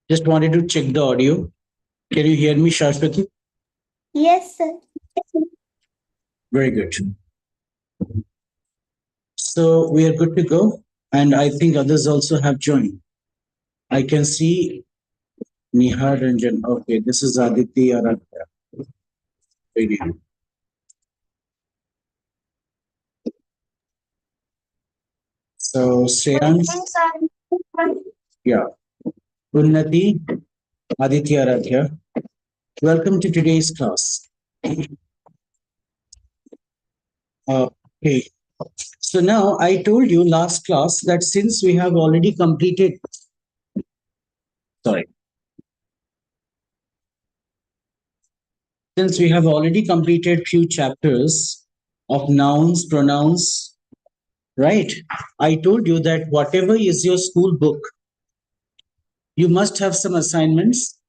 Just wanted to check the audio. Can you hear me, Shashwati? Yes, sir. Very good. So we are good to go. And I think others also have joined. I can see Nihar Ranjan. Okay, this is Aditi Aradhya. Very good. So Shreyansh, yeah, Unnati, Aditi Aradhya. Welcome to today's class. Okay. So now I told you last class that since we have already completed, sorry, since we have already completed few chapters of nouns, pronouns, right? I told you that whatever is your school book, you must have some assignments.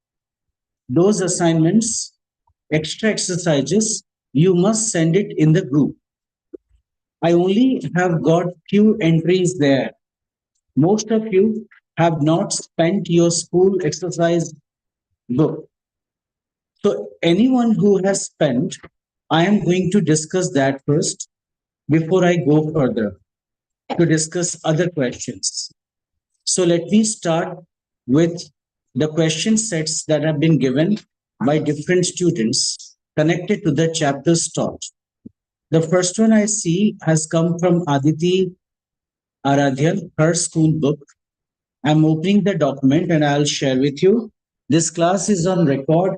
Those assignments, extra exercises, you must send it in the group. I only have got few entries there. Most of you have not spent your school exercise book. So anyone who has spent, I am going to discuss that first before I go further to discuss other questions. So let me start with the question sets that have been given by different students connected to the chapters taught. The first one I see has come from Aditi Aradhya, her school book. I'm opening the document and I'll share with you. This class is on record,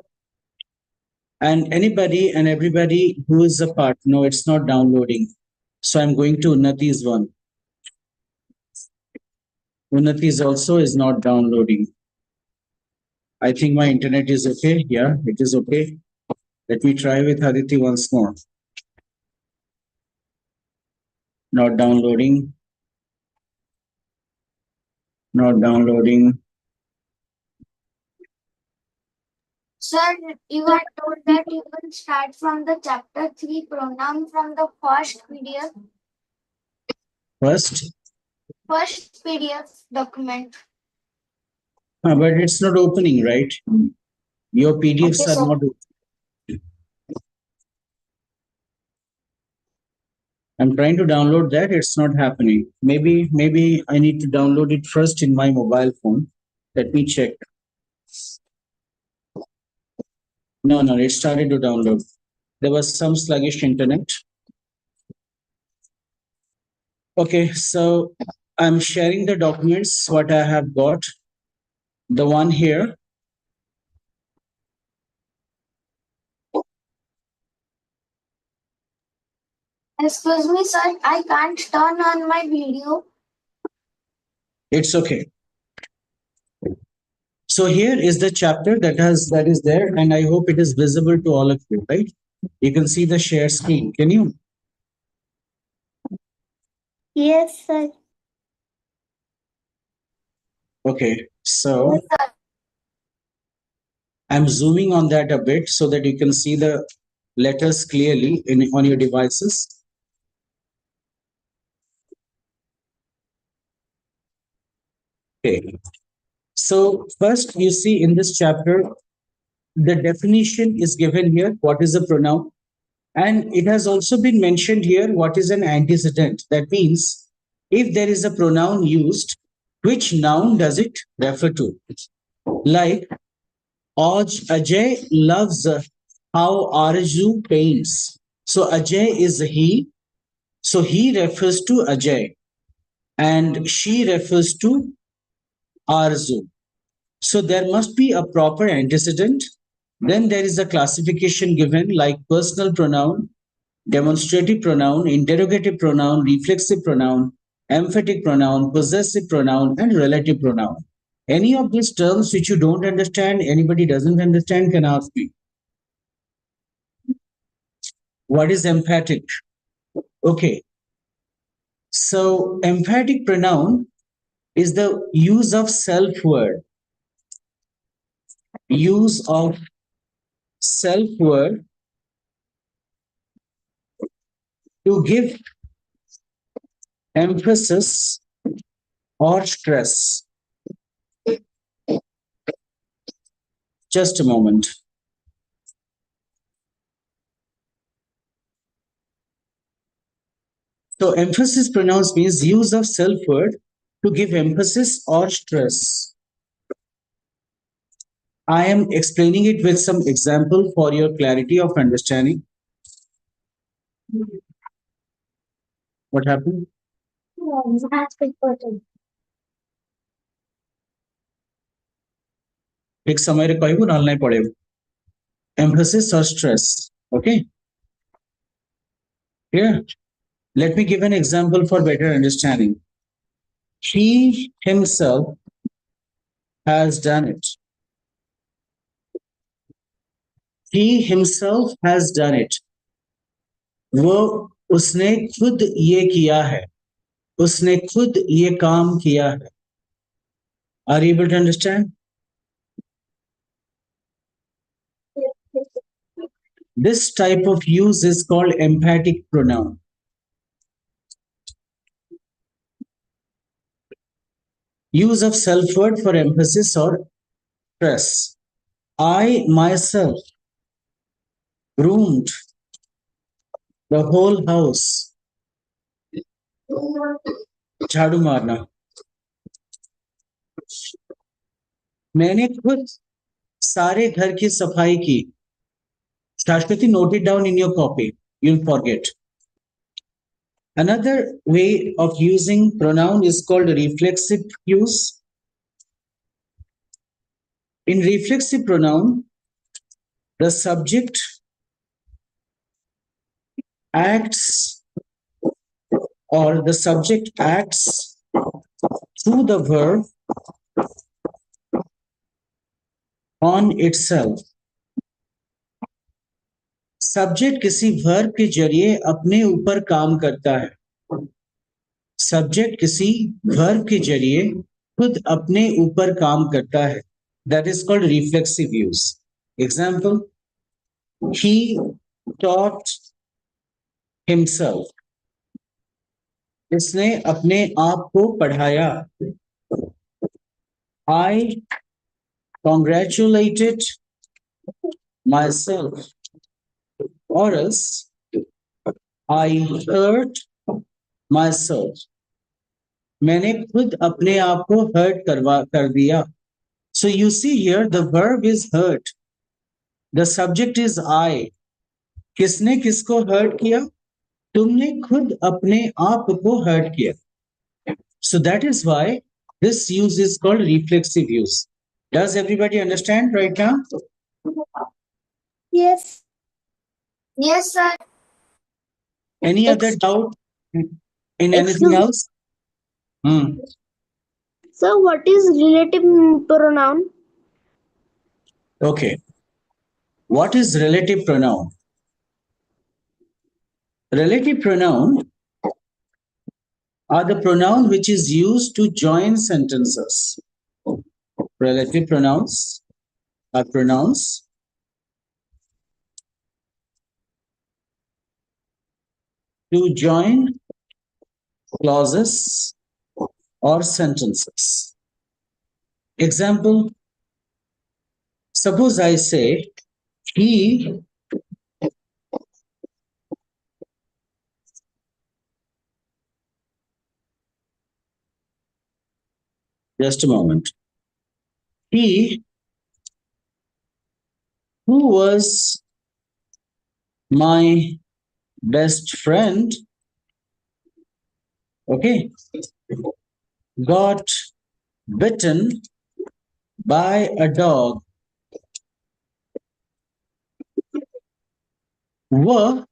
and anybody and everybody who is a part, no, it's not downloading. So I'm going to Unnati's one. Unnati's also is not downloading. I think my internet is okay. Yeah, it is okay. Let me try with Aditi once more. Not downloading. Not downloading. Sir, you are told that you will start from the chapter 3 pronoun from the first First, PDF document. but it's not opening, right? Your PDFs Okay, are sir. not opening. I'm trying to download that. It's not happening. Maybe I need to download it first in my mobile phone. Let me check. No, it started to download. There was some sluggish internet. Okay, so I'm sharing the documents, what I have got. The one here. Excuse me, sir. I can't turn on my video. It's okay. So here is the chapter that is there, and I hope it is visible to all of you, right? You can see the share screen. Can you? Yes, sir. Okay, so I'm zooming on that a bit so that you can see the letters clearly on your devices. Okay. So first you see in this chapter, the definition is given here. What is a pronoun? And it has also been mentioned here what is an antecedent. That means if there is a pronoun used, which noun does it refer to? Like Ajay loves how Arju paints. So Ajay is he. So he refers to Ajay and she refers to Arzu. So there must be a proper antecedent. Then there is a classification given like personal pronoun, demonstrative pronoun, interrogative pronoun, reflexive pronoun, emphatic pronoun, possessive pronoun, and relative pronoun. Any of these terms which you don't understand, anybody doesn't understand, can ask me. What is emphatic? Okay. So emphatic pronoun is the use of self word. Use of self word to give emphasis or stress. Just a moment. So emphasis pronouns means use of self word to give emphasis or stress. I am explaining it with some example for your clarity of understanding. What happened? एक समय रे कहबो नहले नहीं पड़े emphasis or stress. Okay, clear? Let me give an example for better understanding. He himself has done it. He himself has done it. वो उसने खुद ये किया है. उसने खुद ये काम किया है. Are you able to understand? This type of use is called emphatic pronoun. Use of self word for emphasis or stress. I myself broomed the whole house. झाड़ू मारना. मैंने खुद सारे घर की सफाई की. Shashwati, note it down in your copy. You'll forget. Another way of using pronoun is called reflexive use. In reflexive pronoun, the subject acts through the verb on itself. Subject किसी वर्ब के जरिए अपने ऊपर काम करता है. Subject किसी verb के जरिए खुद अपने ऊपर काम करता है. That is called reflexive use. Example: He taught himself. इसने अपने आप को पढ़ाया. I congratulated myself. Or else, I hurt myself. मैंने खुद अपने आप को hurt कर दिया. So you see here, the verb is hurt. The subject is I. किसने किसको hurt किया? तुमने खुद अपने आप को hurt किया. So that is why this use is called reflexive use. Does everybody understand right now? Yes. Yes, sir. Any other doubt in anything else? So, what is relative pronoun? Okay. What is relative pronoun? Relative pronoun are the pronoun which is used to join sentences. Relative pronouns are pronouns to join clauses or sentences. Example: suppose I say, he just a moment. He who was my best friend, okay, got bitten by a dog. वह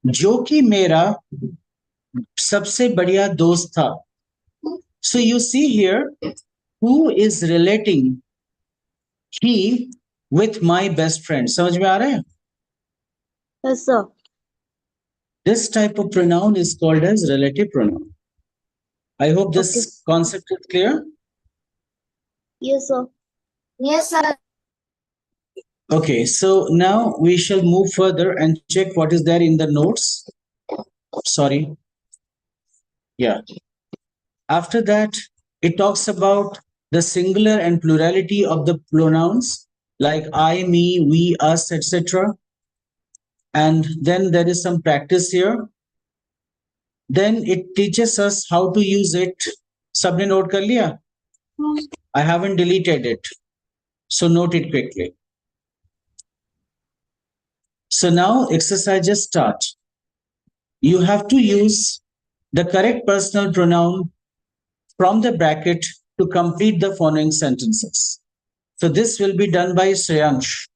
जो कि मेरा सबसे बढ़िया दोस्त था. So you see here, who is relating he with my best friend? समझ में आ रहा है? Yes, sir. This type of pronoun is called as relative pronoun. I hope this concept is clear. Yes, sir. Yes, sir. Okay, so now we shall move further and check what is there in the notes. Sorry. Yeah. After that, it talks about the singular and plurality of the pronouns. like I, me, we, us, etc. And then there is some practice here. Then it teaches us how to use it. Sabne note kar liya? I haven't deleted it. So note it quickly. So now exercises start. You have to use the correct personal pronoun from the bracket to complete the following sentences. So this will be done by Shreyansh.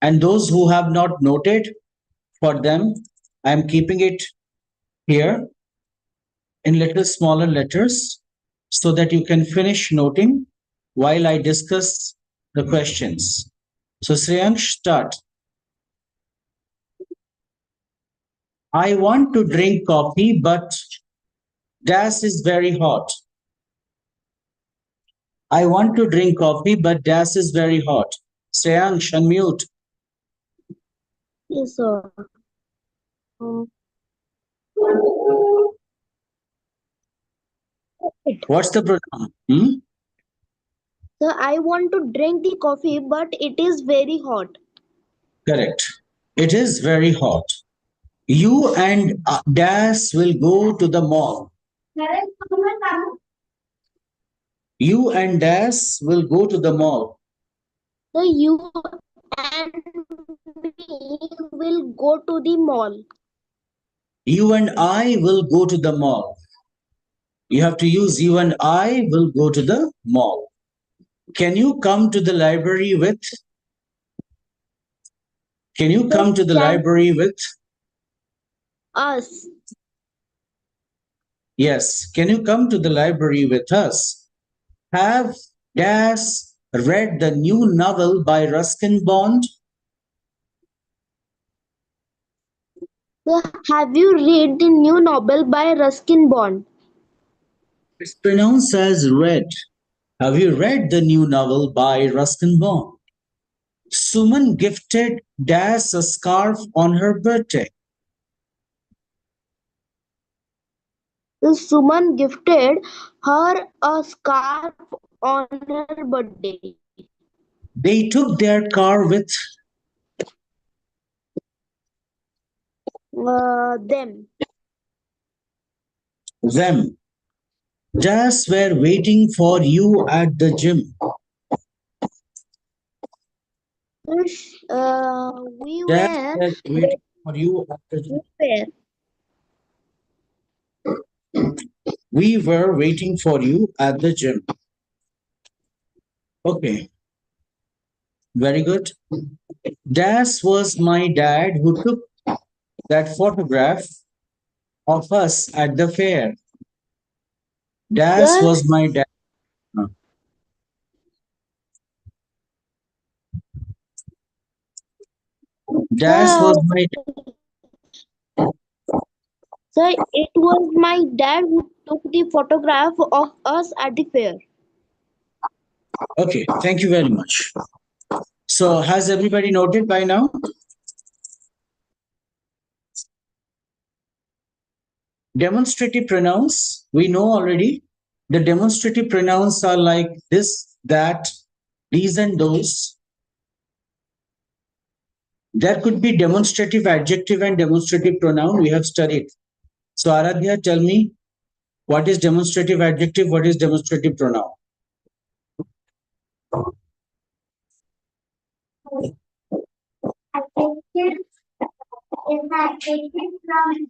And those who have not noted, for them, I am keeping it here in little smaller letters so that you can finish noting while I discuss the questions. So Shreyansh, start. I want to drink coffee, but dash is very hot. I want to drink coffee, but dash is very hot. Shreyansh, unmute. Yes, sir. What's the pronoun? So I want to drink the coffee, but it is very hot. Correct. It is very hot. You and dash will go to the mall. You and dash will go to the mall. So you and me will go to the mall. You and I will go to the mall. You have to use you and I will go to the mall. Can you come to the library with? Can you come to the library with? Us. Yes. Can you come to the library with us? Have dash read the new novel by Ruskin Bond? So have you read the new novel by Ruskin Bond? It's pronounced as read. Have you read the new novel by Ruskin Bond? Suman gifted Dash a scarf on her birthday. So Suman gifted her a scarf on her birthday. They took their car with Them. them. Dash were waiting for you at the gym. We Dash were were waiting for you at the gym. where? We were waiting for you at the gym. Okay, very good. Dash was my dad who took that photograph of us at the fair. Dash was my dad. Dash was my So it was my dad who took the photograph of us at the fair. Okay, thank you very much. So has everybody noted by now? Demonstrative pronouns, we know already. The demonstrative pronouns are like this, that, these and those. There could be demonstrative adjective and demonstrative pronoun we have studied. So Aradhya, tell me, what is demonstrative adjective? What is demonstrative pronoun? Adjective is the adjective from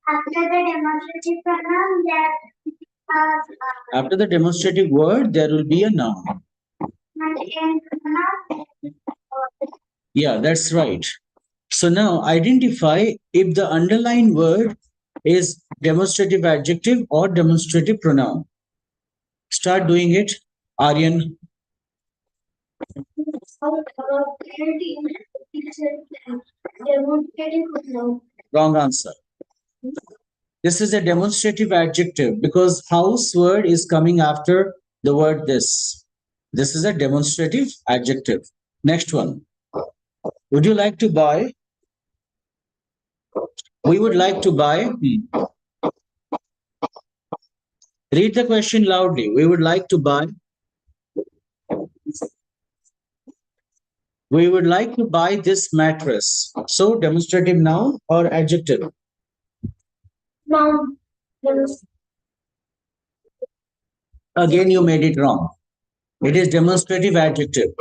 after the demonstrative pronoun that After the demonstrative word, there will be a noun. and pronoun. Yeah, that's right. So now identify if the underlined word is demonstrative adjective or demonstrative pronoun. Start doing it, Aryan. Wrong answer. This is a demonstrative adjective because house word is coming after the word this. This is a demonstrative adjective. Next one. Would you like to buy? We would like to buy. Read the question loudly. We would like to buy. We would like to buy this mattress. So, demonstrative noun or adjective? Noun. Again, you made it wrong. It is demonstrative adjective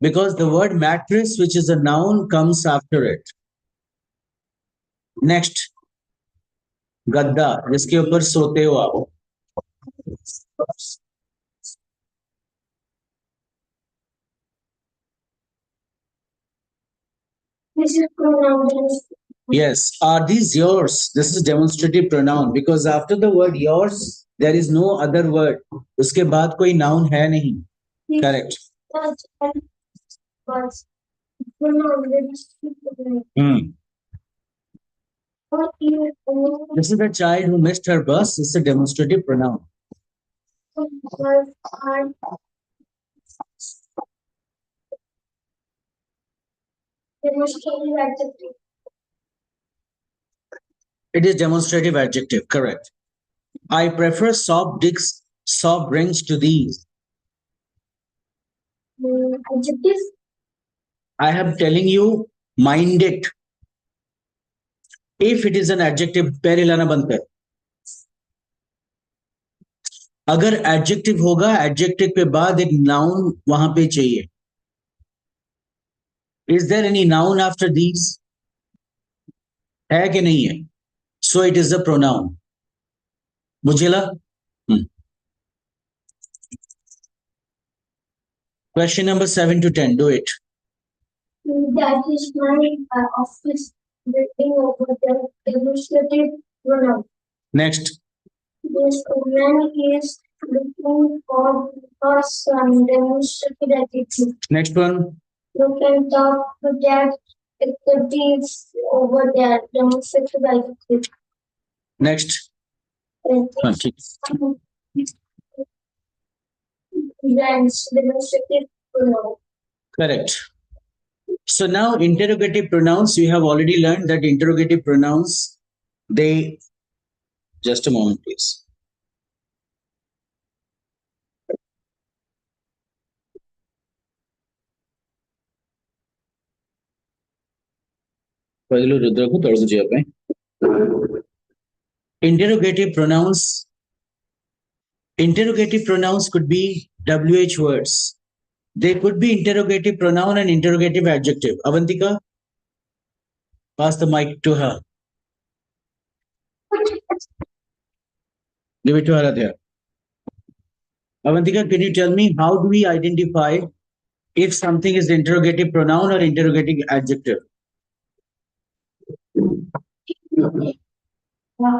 because the word mattress, which is a noun, comes after it. Next, गद्दा जिसके ऊपर सोते हो आप. This is pronoun. Yes, are these yours? This is demonstrative pronoun because after the word yours, there is no other word. उसके बाद कोई noun है नहीं. Correct. This is the child who missed her bus. It's a demonstrative pronoun. Demonstrative adjective. It is demonstrative adjective. Correct. I prefer soft drinks to these. Adjective. I am telling you, mind it. If it is an adjective, पैर हिलाना बंद कर. अगर adjective होगा, adjective के बाद एक noun वहां पे चाहिए. Is there any noun after these? है कि नहीं है? So it is a pronoun. बुझेला? Question number 7 to 10. Do it. That is my office building over the demonstrative pronoun. Next. This man is looking for some demonstrative adjective. Next one. You can talk to that activities over there, demonstrative adjective. Next. Events, demonstrative pronoun. Correct. So now interrogative pronouns, you have already learned that interrogative pronouns, they, just a moment please. Interrogative pronouns could be WH words. They could be interrogative pronoun and interrogative adjective. Avantika, pass the mic to her. Give it to Aradhya. Avantika, can you tell me how do we identify if something is interrogative pronoun or interrogative adjective?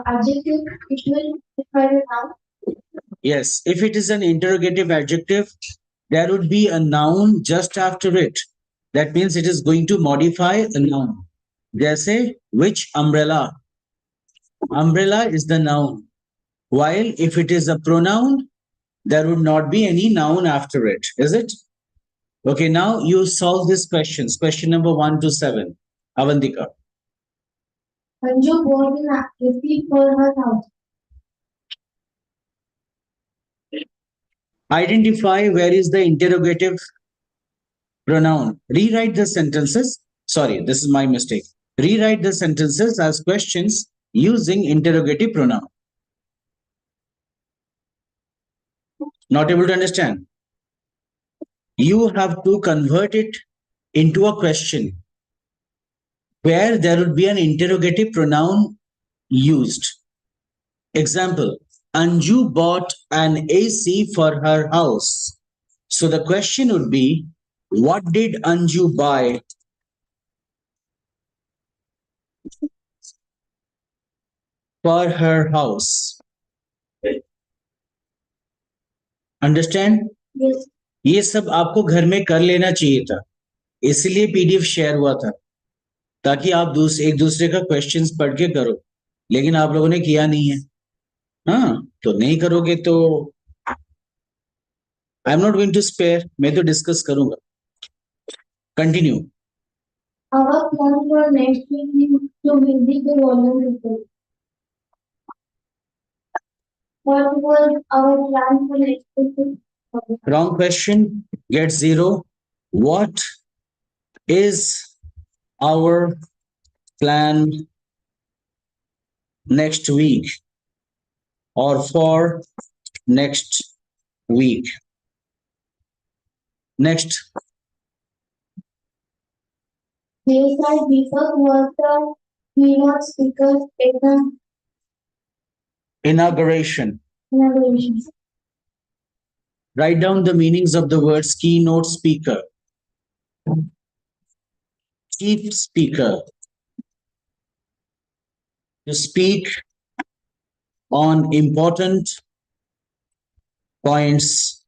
Adjective, it will define a noun. Yes, if it is an interrogative adjective, there would be a noun just after it. That means it is going to modify a noun. Jaise, which umbrella? Umbrella is the noun. While if it is a pronoun, there would not be any noun after it, is it? Okay, now you solve these questions. Question number 1 to 7. Avantika. Anju bought an activity for her house. Identify where is the interrogative pronoun. Rewrite the sentences. Sorry, this is my mistake. Rewrite the sentences as questions using interrogative pronoun. Not able to understand? You have to convert it into a question where there would be an interrogative pronoun used. Example, Anju bought an AC for her house. So the question would be, what did Anju buy for her house? Understand? Yes. ये सब आपको घर में कर लेना चाहिए था, इसलिए पीडीएफ शेयर हुआ था ताकि आप एक दूसरे का क्वेश्चंस पढ़ के करो, लेकिन आप लोगों ने किया नहीं है. हाँ, तो नहीं करोगे तो I am not going to spare, मैं तो डिस्कस करूंगा. Continue. Our plan for next week is to visit the volume report. What was our plan for next week? Wrong question. Get 0. What is our plan next week or for next week? Next. Yes, I Deepak was the keynote speaker at the Inauguration. inauguration. Write down the meanings of the words keynote speaker, chief speaker, to speak on important points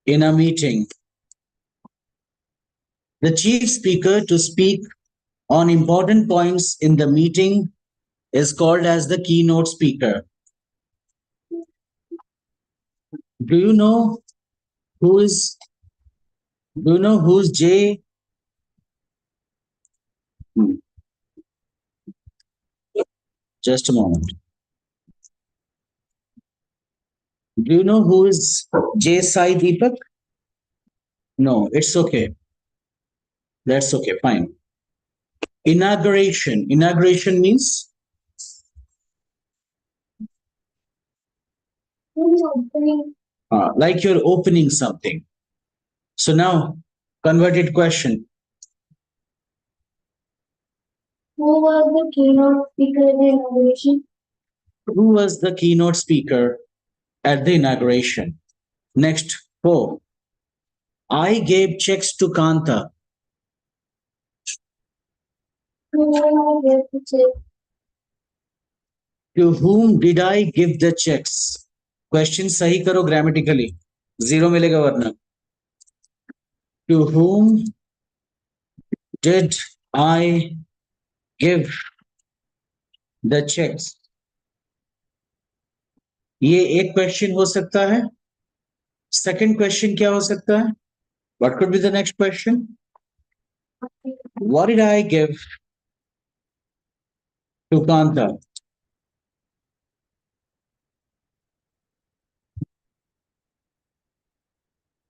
in a meeting. The chief speaker to speak on important points in the meeting is called as the keynote speaker. Do you know who is do you know who's J? Just a moment. Do you know who is J Sai Deepak? No, it's okay. That's okay, fine. Inauguration. Inauguration means Who's opening? like you're opening something. So now, converted question. Who was the keynote speaker at the inauguration? Who was the keynote speaker at the inauguration? Next, 4. I gave checks to Kanta. Who was I gave the check? To whom did I give the checks? Question सही करो grammatically. 0 मिलेगा वरना. To whom did I give the checks? ये एक question हो सकता है. Second question क्या हो सकता है? What could be the next question? What did I give to Kanta?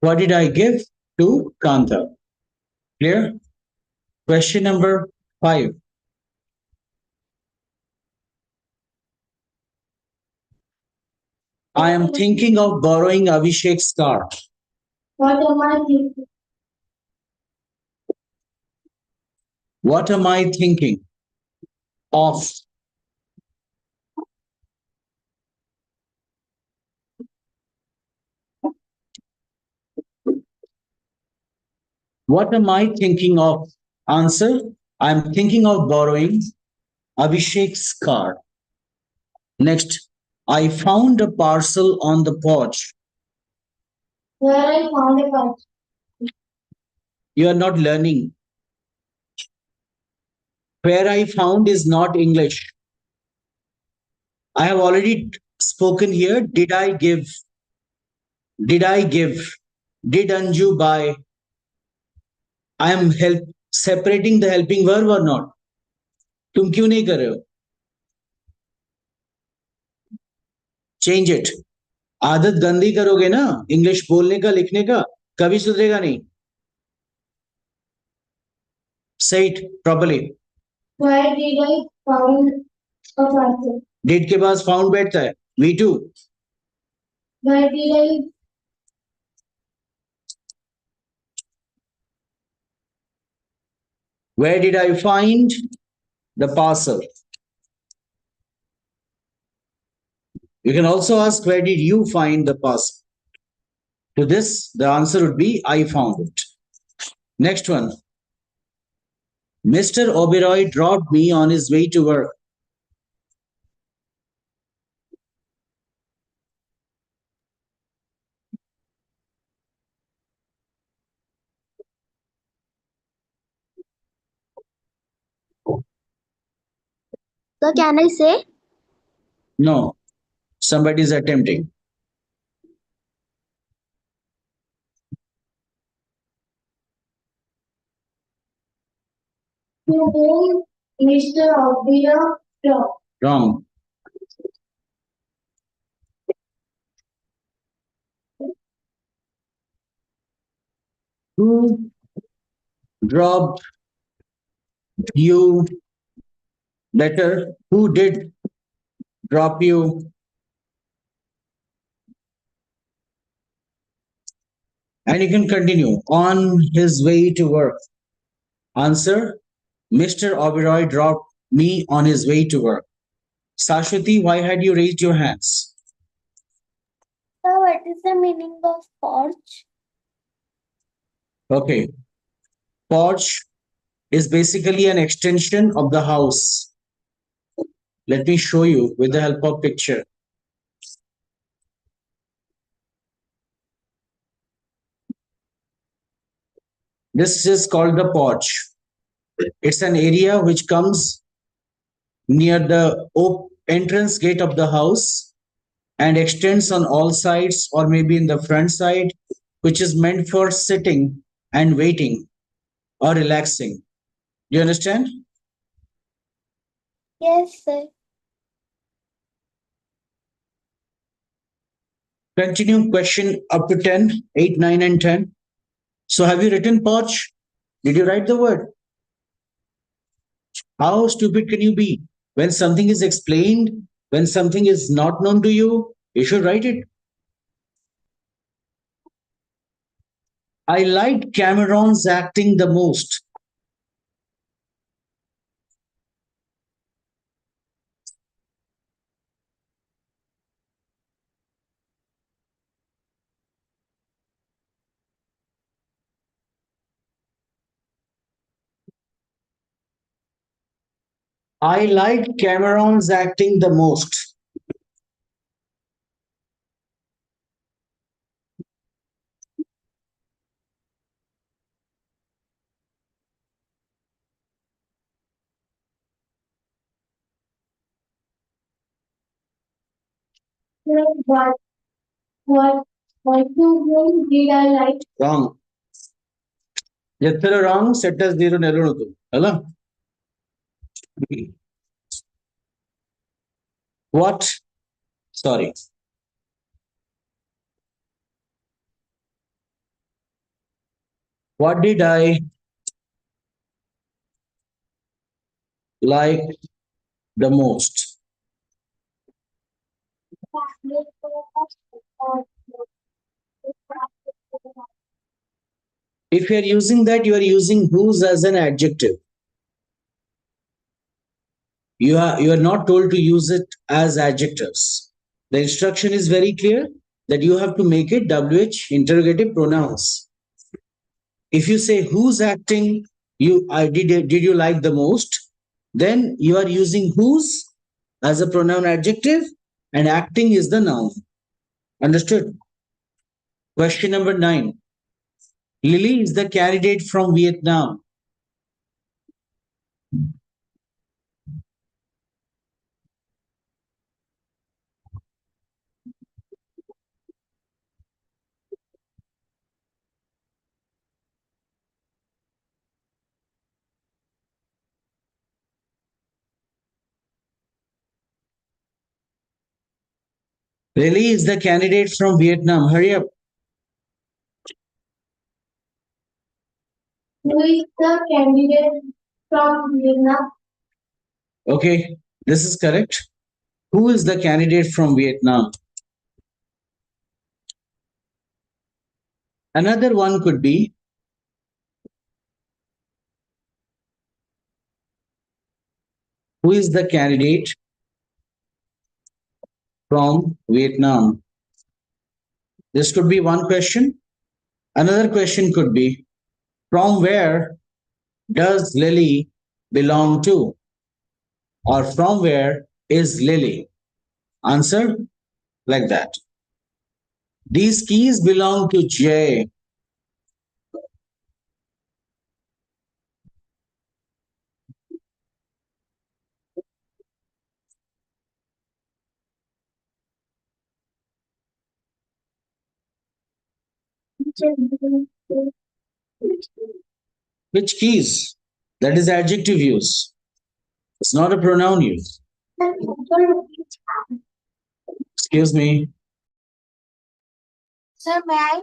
What did I give to Kanta? Clear? Question number 5. I am thinking of borrowing Abhishek's car. What am I thinking? What am I thinking of? What am I thinking of? Answer, I'm thinking of borrowing Abhishek's car. Next, I found a parcel on the porch. Where I found a parcel. You are not learning. Where I found is not English. I have already spoken here. Did I give? Did I give? Did Anju buy? I am separating the helping verb or not? तुम क्यों नहीं कर रहे हो? Change it. आदत गंदी करोगे ना इंग्लिश बोलने का लिखने का कभी सुधरेगा नहीं. Say it properly. Where did I found a parcel? Did के पास found बैठता है. Me too. Where did I Where did I find the parcel? You can also ask where did you find the parcel? To this, the answer would be I found it. Next one. Mr. Oberoi dropped me on his way to work. So can I say? No, somebody is attempting. to whom Mr. Obira dropped? Wrong. Who dropped you letter? Who did drop you? And you can continue. On his way to work. Answer: Mr. Oberoi dropped me on his way to work. Sashwati, why had you raised your hands? So what is the meaning of porch? Okay. Porch is basically an extension of the house. Let me show you with the help of picture. This is called the porch. It's an area which comes near the entrance gate of the house and extends on all sides or maybe in the front side, which is meant for sitting and waiting or relaxing. Do you understand? Yes, sir. Continue question up to 10, 8, 9, and 10. So have you written porch? Did you write the word? How stupid can you be? When something is explained, when something is not known to you, you should write it. I liked Cameron's acting the most. I liked Cameron's acting the most. What what what did I like? Wrong. ಎತ್ತರ wrong, set as 0 ನೆರಳುದು ಅಲ್ಲ what sorry what did I like the most? If you are using that, you are using whose as an adjective. You are not told to use it as adjectives. The instruction is very clear that you have to make it WH interrogative pronouns. If you say who's acting, did you like the most? Then you are using whose as a pronoun adjective and acting is the noun. Understood? Question number 9. Lily is the candidate from Vietnam. Lily is the candidate from Vietnam. Hurry up. Who is the candidate from Vietnam? Okay, this is correct. Who is the candidate from Vietnam? Another one could be who is the candidate from Vietnam? This could be one question. Another question could be from where does Lily belong to? Or from where is Lily? Answer like that. These keys belong to J. Which keys? That is adjective use. It's not a pronoun use. Excuse me. Sir, may I?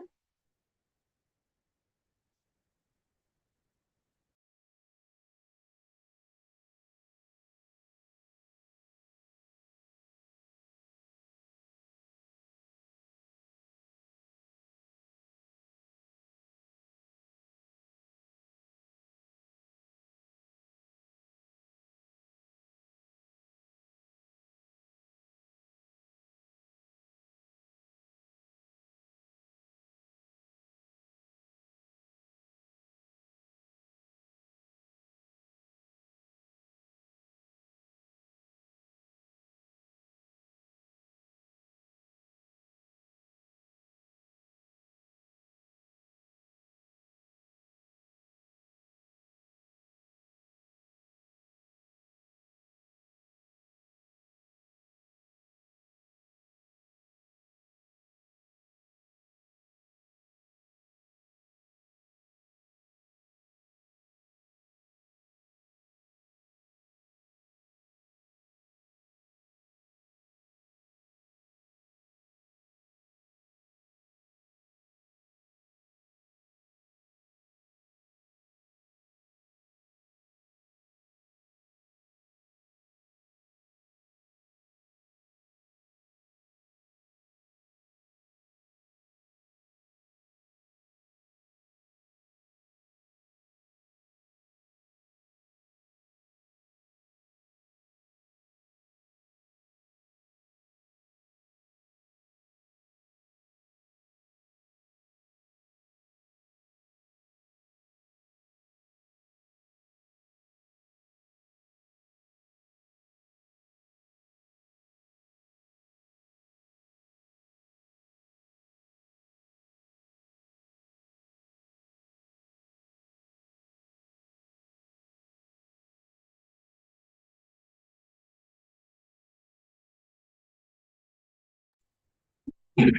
Sir,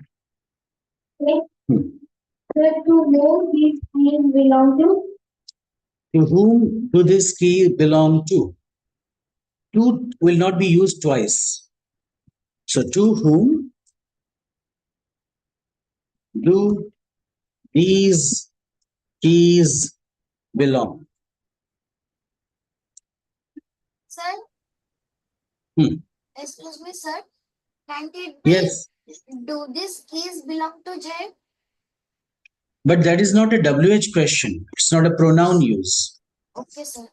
to whom these keys belong to? To whom do this key belong to? To will not be used twice. So to whom do these keys belong? Sir, Hmm. excuse me, sir. Can it be, Yes, do these keys belong to J? but that is not a WH question. It's not a pronoun use. Okay, sir.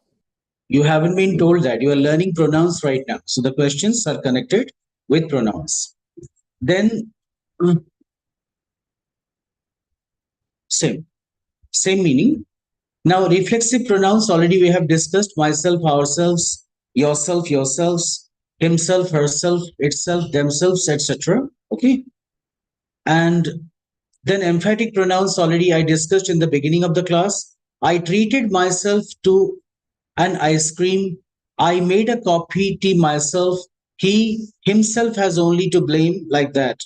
You haven't been told that. You are learning pronouns right now. So the questions are connected with pronouns. Then, mm, same, same meaning. Now, reflexive pronouns already we have discussed myself, ourselves, yourself, yourselves, himself, herself, itself, themselves, etc. Okay. And then emphatic pronouns already I discussed in the beginning of the class. I treated myself to an ice cream. I made a coffee tea myself. He himself has only to blame, like that.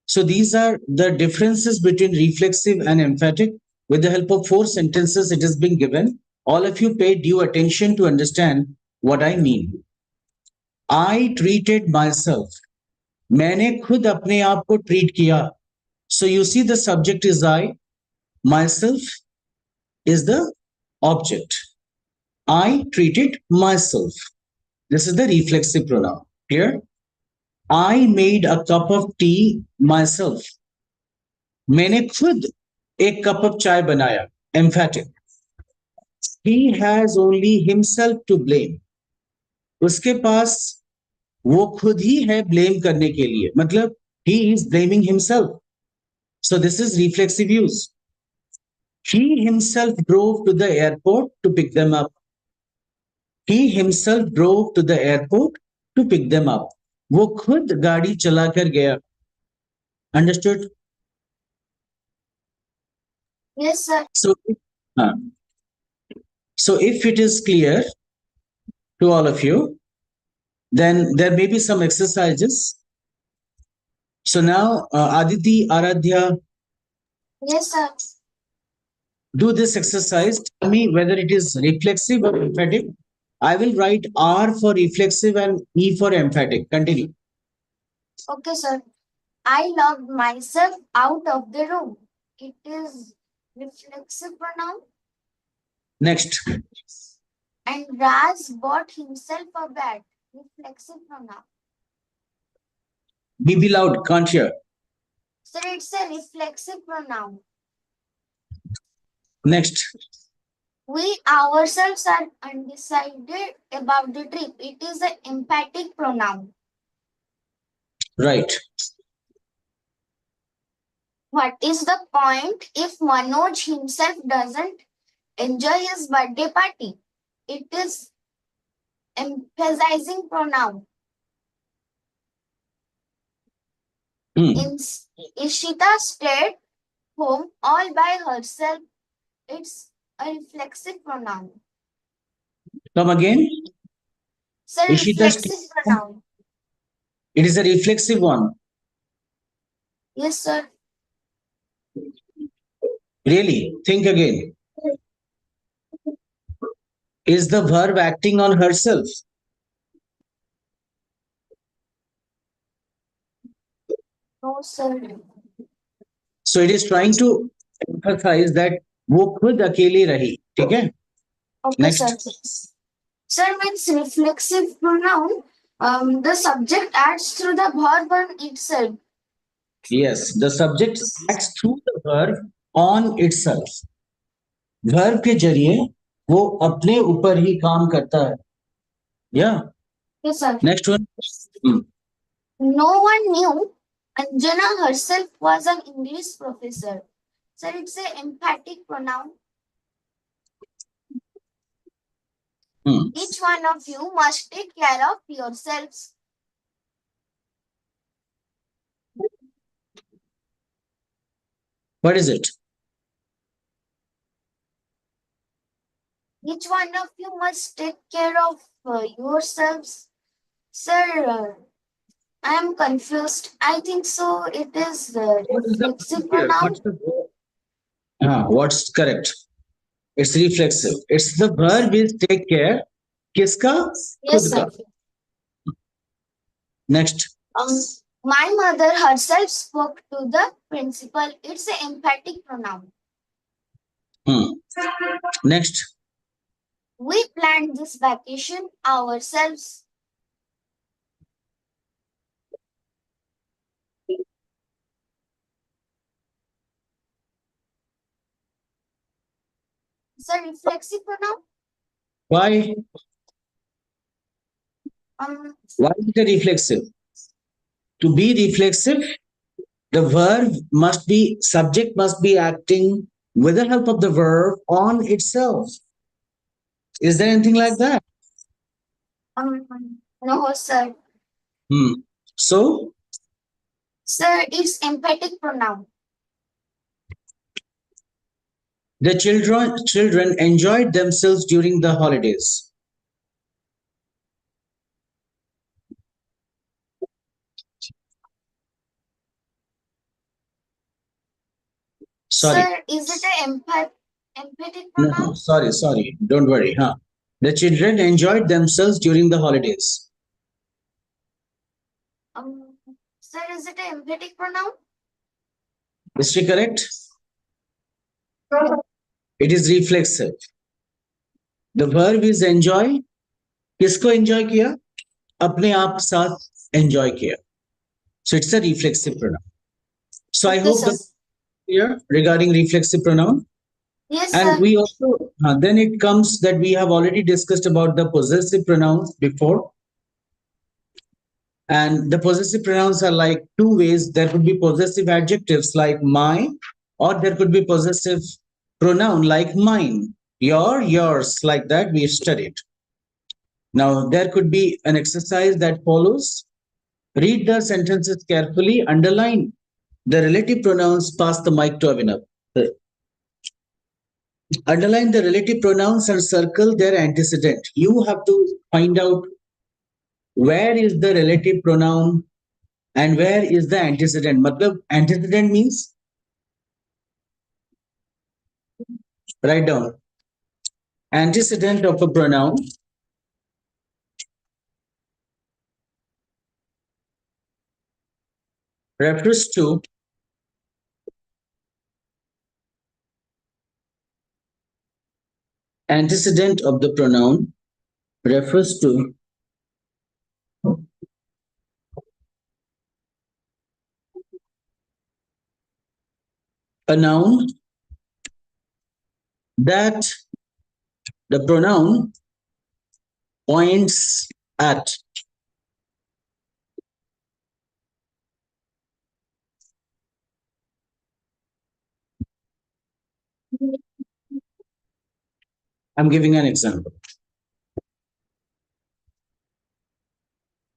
So these are the differences between reflexive and emphatic. With the help of four sentences, it has been given. All of you pay due attention to understand what I mean. I treated myself. मैंने खुद अपने आप को treat किया. So you see the subject is I, myself is the object. I treated myself. This is the reflexive pronoun. Here, I made a cup of tea myself. मैंने खुद एक cup of चाय बनाया. Emphatic. He has only himself to blame. उसके पास वो खुद ही है blame करने के लिए. मतलब he is blaming himself. So this is reflexive use. He himself drove to the airport to pick them up. He himself drove to the airport to pick them up. वो खुद गाड़ी चलाकर गया. Understood? Yes, sir. Uh, so if it is clear to all of you, then there may be some exercises. So now, Aditi, Aradhya, Yes, sir. do this exercise. Tell me whether it is reflexive or emphatic. I will write R for reflexive and E for emphatic. Continue. Okay, sir. I locked myself out of the room. It is reflexive pronoun. Next. And Raz bought himself a bat. Reflexive pronoun. Be loud, can't hear. Sir, it's a reflexive pronoun. Next. We ourselves are undecided about the trip. It is an emphatic pronoun. Right. What is the point if Manoj himself doesn't enjoy his birthday party? It is emphasizing pronoun. In Ishita stayed home all by herself. It's a reflexive pronoun. Come again. Sir, Ishita, reflexive pronoun. it is a reflexive one. Yes, sir. Really, think again. Is the verb acting on herself? No, sir. So it is trying to emphasize that वो खुद अकेली रही. ठीक है? Okay, Next. sir. Sir, means reflexive pronoun. The subject acts through the verb on itself. Yes, the subject acts through the verb on itself. Verb के जरिए वो अपने ऊपर ही काम करता है. Yeah. Yes, sir. Next one. No one knew Anjana herself was an English professor. Sir, it's an emphatic pronoun. Each one of you must take care of yourselves. What is it? Each one of you must take care of yourselves. Sir, I am confused. I think so. It is What is the reflexive here? pronoun. What's the what's correct? It's reflexive. It's the verb will take care. किसका? खुद Yes, का. sir. Next. My mother herself spoke to the principal. It's an emphatic pronoun. Next. We planned this vacation ourselves. It's a reflexive pronoun. Why? Why is it reflexive? To be reflexive, the verb must be, subject must be acting with the help of the verb on itself. Is there anything like that? No, sir. So, Sir, it's emphatic pronoun. the children enjoyed themselves during the holidays. Sorry. Sir, is it an emphatic No, pronoun? sorry. Don't worry. The children enjoyed themselves during the holidays. Sir, is it an emphatic pronoun? Is she correct? It is reflexive. The verb is enjoy. किसको enjoy किया? अपने आप साथ enjoy किया. So it's a reflexive pronoun. So I Okay, hope sir. that's clear regarding reflexive pronoun. Yes, And sir. we also, then it comes that we have already discussed about the possessive pronouns before. And the possessive pronouns are like two ways. There could be possessive adjectives like my, or there could be possessive pronoun like mine, your, yours, like that we studied. Now, there could be an exercise that follows. Read the sentences carefully, underline the relative pronouns, pass the mic to Avinav. Underline the relative pronouns and circle their antecedent. You have to find out where is the relative pronoun and where is the antecedent. Matlab, antecedent means, write down. Antecedent of a pronoun refers to antecedent of the pronoun refers to a noun that the pronoun points at. I'm giving an example.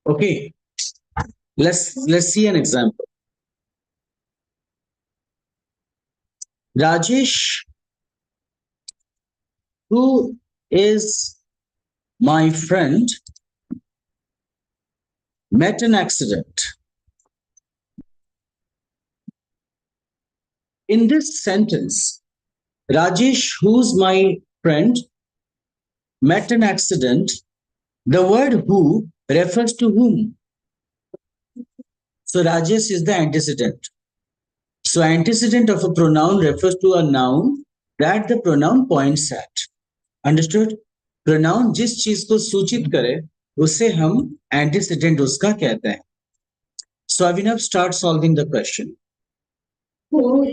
Okay, let's see an example. Rajesh, who is my friend, met an accident. In this sentence, Rajesh, who's my friend, met an accident. The word who refers to whom? So Rajesh is the antecedent. So antecedent of a pronoun refers to a noun that the pronoun points at. Understood? Pronoun जिस चीज को सूचित करे उसे हम antecedent उसका कहते हैं. So Avinav, start solving the question. Who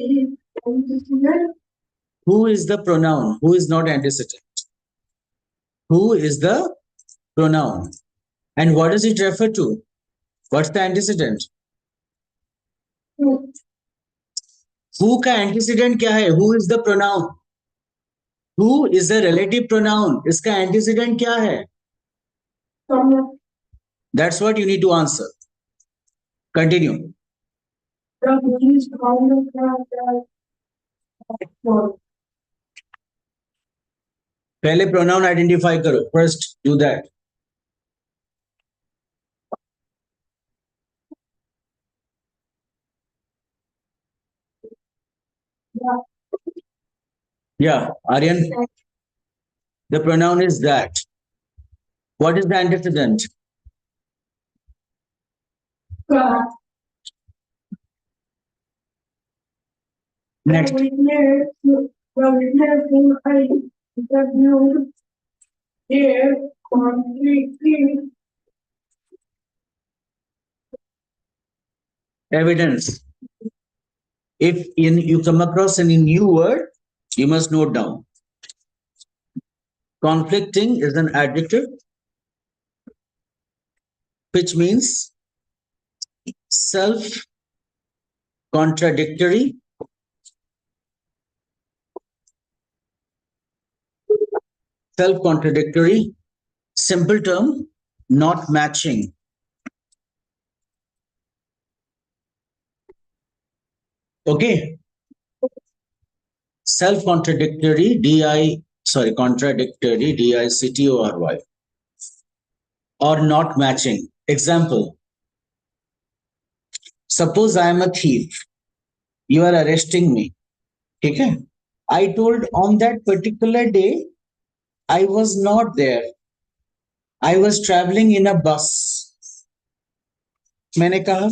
is the pronoun? Who is not antecedent? Who is the pronoun? And what does it refer to? What's the antecedent? Who का antecedent क्या है? Who is the pronoun? Who is the relative pronoun? इसका antecedent क्या है? That's what you need to answer. Continue. पहले pronoun identify करो. First, do that. Yeah, Aryan, the pronoun is that. What is the antecedent? Next. The witness whom I interviewed here completely Evidence. If you come across any new word, you must note down. Conflicting is an adjective, which means self-contradictory, self-contradictory, simple term, not matching. Okay. Self-contradictory, contradictory, DICTORY, or not matching. Example, suppose I am a thief. You are arresting me. Okay. I told on that particular day, I was not there. I was traveling in a bus. मैंने कहा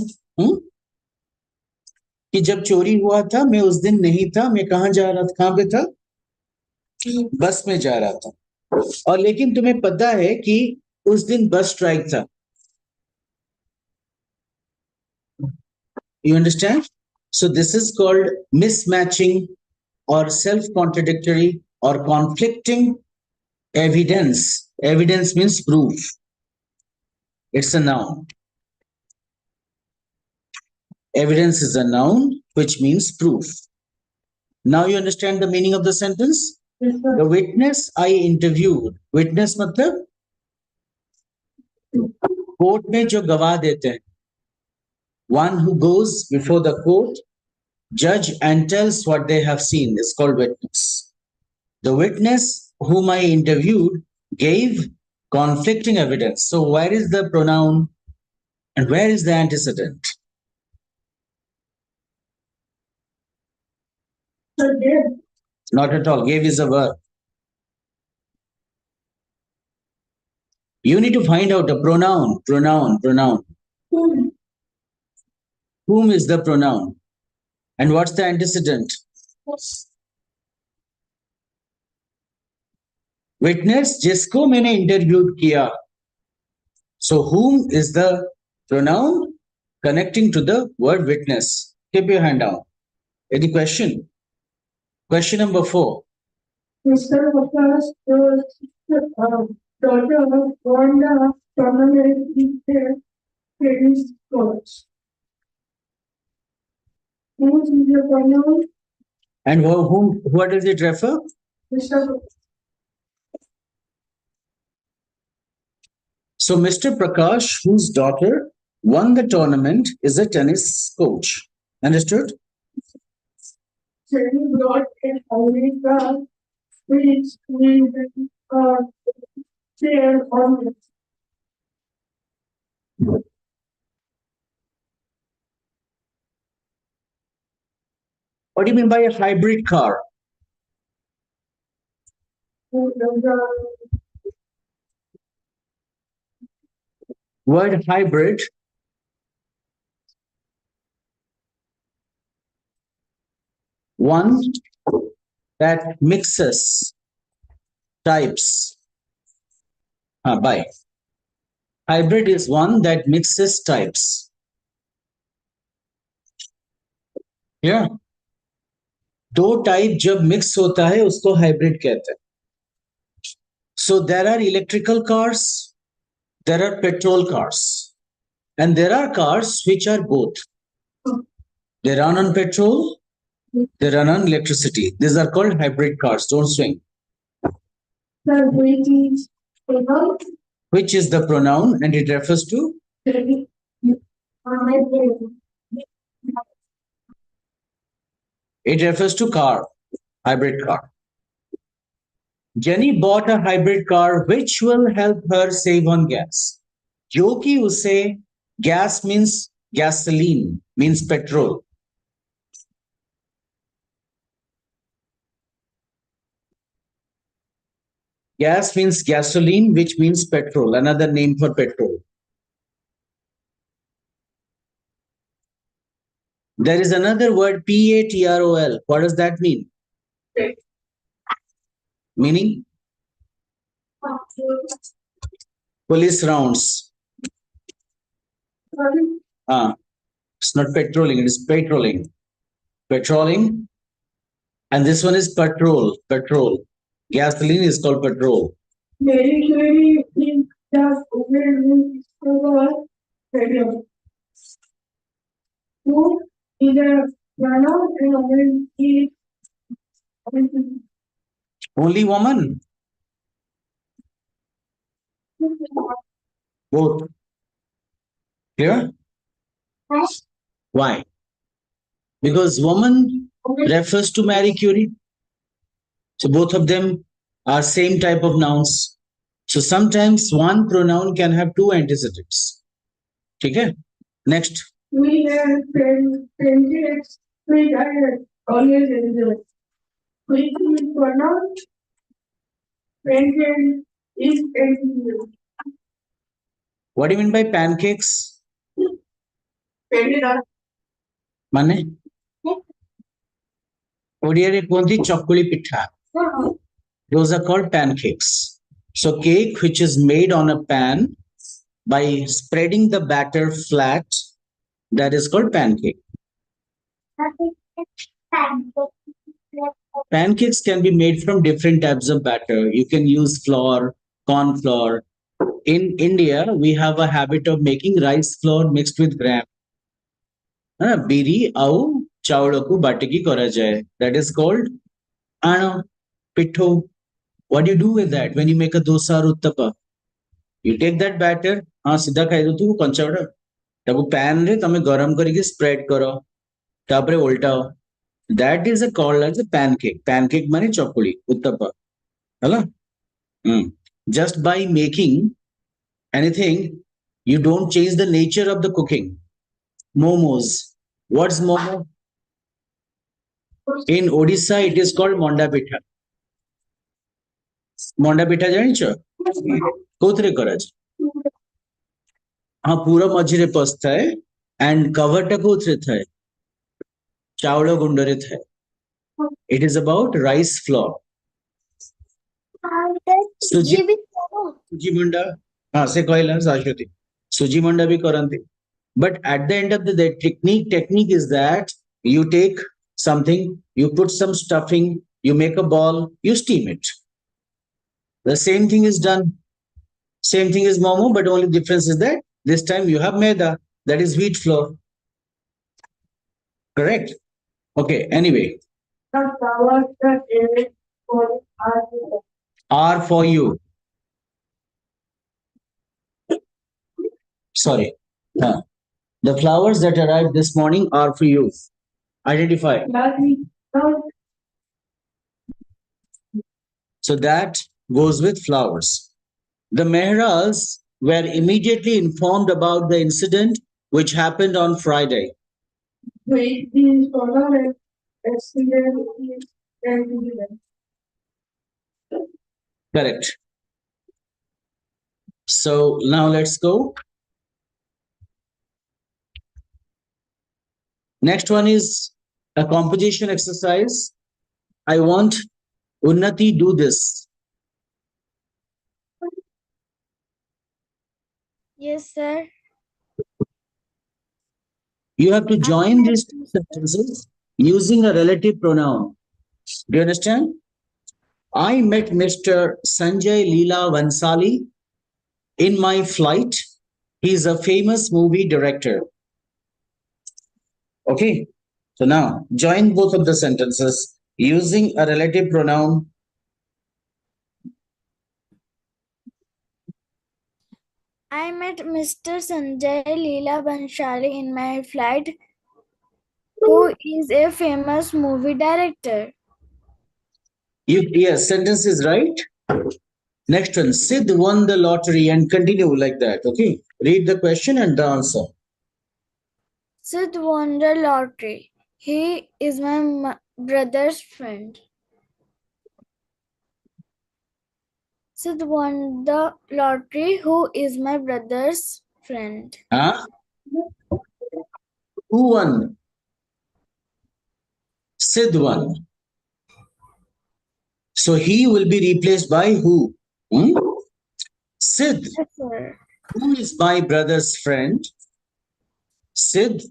कि जब चोरी हुआ था मैं उस दिन नहीं था, मैं कहाँ जा रहा था, कहाँ पे था, बस में जा रहा था. और लेकिन तुम्हें पता है कि उस दिन बस स्ट्राइक था. You understand? So this is called mismatching or self-contradictory or conflicting evidence. Evidence means proof. It's a noun. Evidence is a noun which means proof. Now you understand the meaning of the sentence? The witness I interviewed. Witness मतलब court में जो गवाह देते हैं. One who goes before the court, judge and tells what they have seen is called witness. The witness whom I interviewed gave conflicting evidence. So where is the pronoun and where is the antecedent? Not at all. Gave is a verb. You need to find out a pronoun. Whom is the pronoun? And what's the antecedent? Witness जिसको मैंने interviewed किया. So whom is the pronoun connecting to the word witness? Keep your hand down. Any question? Question number 4. Mr. Waka's daughter won the tournament in their tennis coach. Who is the pronoun? And what does it refer? Mr. So Mr. Prakash, whose daughter won the tournament, is a tennis coach. Understood? Jenny brought in America, which we chair on it. What do you mean by a hybrid car? Word hybrid one that mixes types. By hybrid is one that mixes types. Yeah. दो type जब mix होता है उसको hybrid कहते हैं. So there are electrical cars, there are petrol cars, and there are cars which are both. They run on petrol, they run on electricity. These are called hybrid cars. Don't swing. Which is the pronoun and it refers to? It refers to car, hybrid car. Jenny bought a hybrid car which will help her save on gas. जो कि उसे gas means gasoline, means petrol. Gas means gasoline, which means petrol, another name for petrol. There is another word, PATROL. What does that mean? Meaning? Police rounds. It's not patrolling, it is patrolling. Patrolling. And this one is patrol. Petrol. Gasoline is called petrol. Very in the overall radio. Who is a runner and woman is Only woman? Both. Clear? Why? Because woman refers to Marie Curie. So both of them are same type of nouns. So sometimes one pronoun can have two antecedents. Okay? Next. we have friends we are always in the we pronoun friend is everywhere. What do you mean by pancakes? ମାନେ ଓଡ଼ିଆରେ କୁହନ୍ତି chakuli pitha. Those are called pancakes. So cake which is made on a pan by spreading the batter flat, that is called pancake. Pancakes can be made from different types of batter. You can use flour, corn flour. In India, we have a habit of making rice flour mixed with gram. Biri au chaulaku batiki korajaye. That is called ano pitho. What do you do with that when you make a dosa or uttapa? You take that batter, सीधा खाई दो तू कंचावड़ा ताको pan रे तमे गरम करिके spread करो तापरे उल्टाओ. That is a called as a pancake. Pancake माने चकुली Uthappa. Hello? Just by making anything, you don't change the nature of the cooking. Momos. What's momo? In Odisha, it is called monda pitha. Monda pitha ଜାଣିଛ? କୋଉଥିରେ କରାଯାଏ? ପୁର ମଝିରେ ପଶିଥାଏ and cover ଟା କୋଉଥିରେ ଥାଏ? ଚାଉଳ ଗୁଣ୍ଡରେ ଥାଏ. It is about rice flour. ସୁଜି ମଣ୍ଡା. ସେ କହିଲା ଶାଶ୍ୱତୀ. ସୁଜି ମଣ୍ଡା ବି କରନ୍ତି. But at the end of the day, technique is that you take something, you put some stuffing, you make a ball, you steam it. The same thing is done. Same thing is momo, but only difference is that this time you have maida, that is wheat flour. Correct? Okay, anyway. Are for you. Sorry. The flowers that arrived this morning are for you. Identify. So that goes with flowers. The Mehrals were immediately informed about the incident which happened on Friday. Correct. So now let's go. Next one is a composition exercise. I want Unnati do this. Yes, sir. You have to join these two sentences using a relative pronoun. Do you understand? I met Mr. Sanjay Leela Vansali in my flight. He is a famous movie director. Okay. So now join both of the sentences using a relative pronoun. I met Mr. Sanjay Leela Banshali in my flight, who is a famous movie director. Yes, sentence is right. Next one, Sid won the lottery and continue like that. Okay. Read the question and the answer. Sid won the lottery. He is my brother's friend. Sid won the lottery. Who is my brother's friend? Huh? Who won? Sid won. So he will be replaced by who? Hmm? Sid. Yes, sir. Who is my brother's friend? Sid.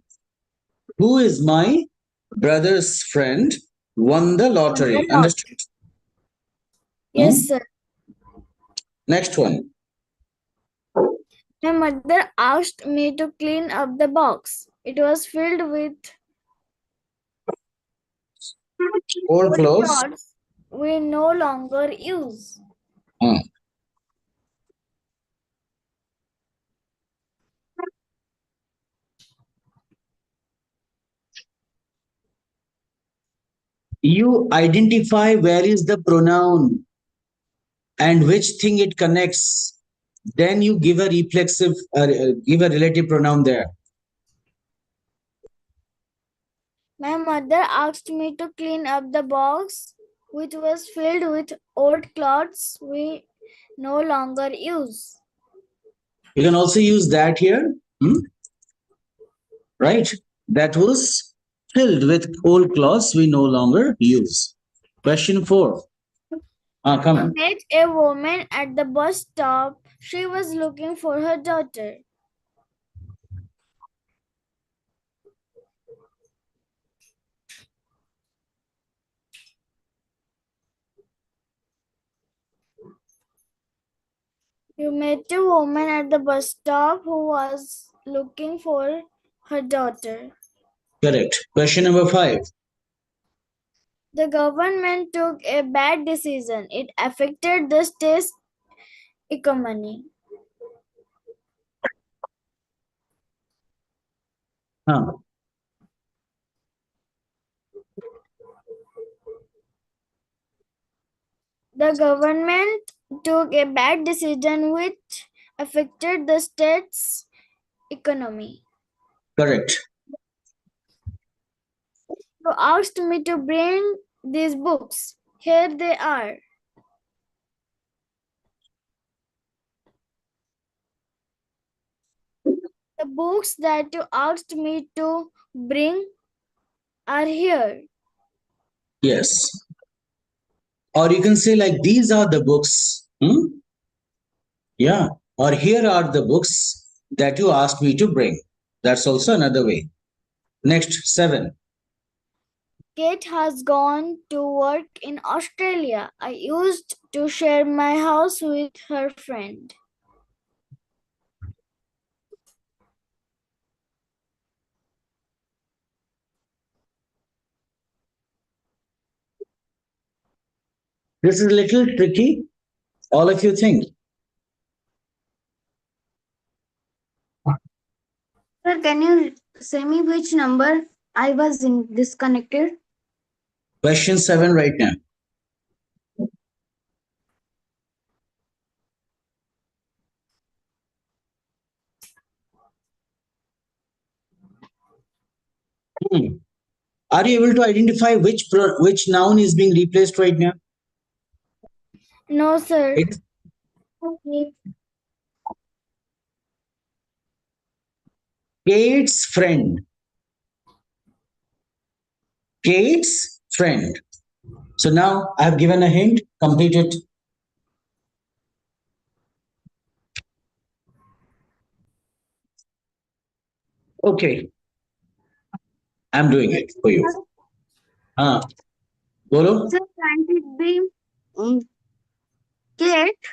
Who is my brother's friend? Won the lottery. The Understood? Yes, Hmm? sir. Next one. My mother asked me to clean up the box. It was filled with Old clothes. clothes we no longer use. Hmm. You identify where is the pronoun and which thing it connects. Then you give a reflexive, give a relative pronoun there. My mother asked me to clean up the box, which was filled with old clothes we no longer use. You can also use that here. Hmm? Right? That was filled with old clothes we no longer use. Question 4. Come I on. met a woman at the bus stop. She was looking for her daughter. You met a woman at the bus stop who was looking for her daughter. Correct. Question number 5. The government took a bad decision. It affected the state's economy. Huh. The government took a bad decision which affected the state's economy. Correct. You asked me to bring these books. Here they are. The books that you asked me to bring are here. Yes. Or you can say like these are the books. Hmm? Yeah. Or here are the books that you asked me to bring. That's also another way. Next, 7. Kate has gone to work in Australia. I used to share my house with her friend. This is a little tricky. All of you think. Sir, can you say me which number I was disconnected? Question 7 right now. Hmm. Are you able to identify which noun is being replaced right now? No, sir. It's Okay. Kate's friend. Kate's friend. So now I have given a hint. Complete it. Okay. I'm doing it for you. Bolo? Sir, can't it be Kate,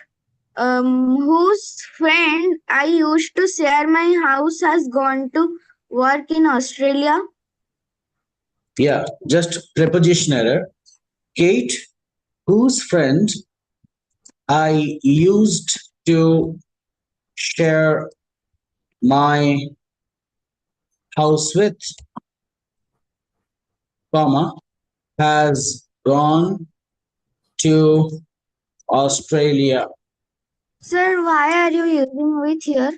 whose friend I used to share my house has gone to work in Australia? Yeah, just preposition error. Kate, whose friend I used to share my house with, comma, has gone to Australia. Sir, why are you using with here?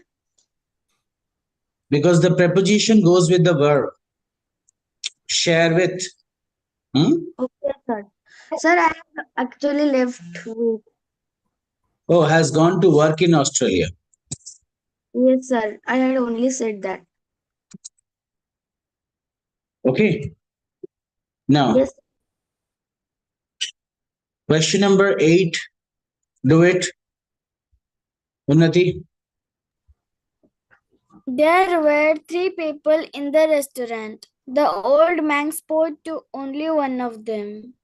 Because the preposition goes with the verb. Share with. Hmm? Okay, sir. Sir, I have actually left with. Oh, has gone to work in Australia. Yes, sir. I had only said that. Okay. Now, Yes. question number 8. Do it. Unnati. There were 3 people in the restaurant. The old man spoke to only one of them.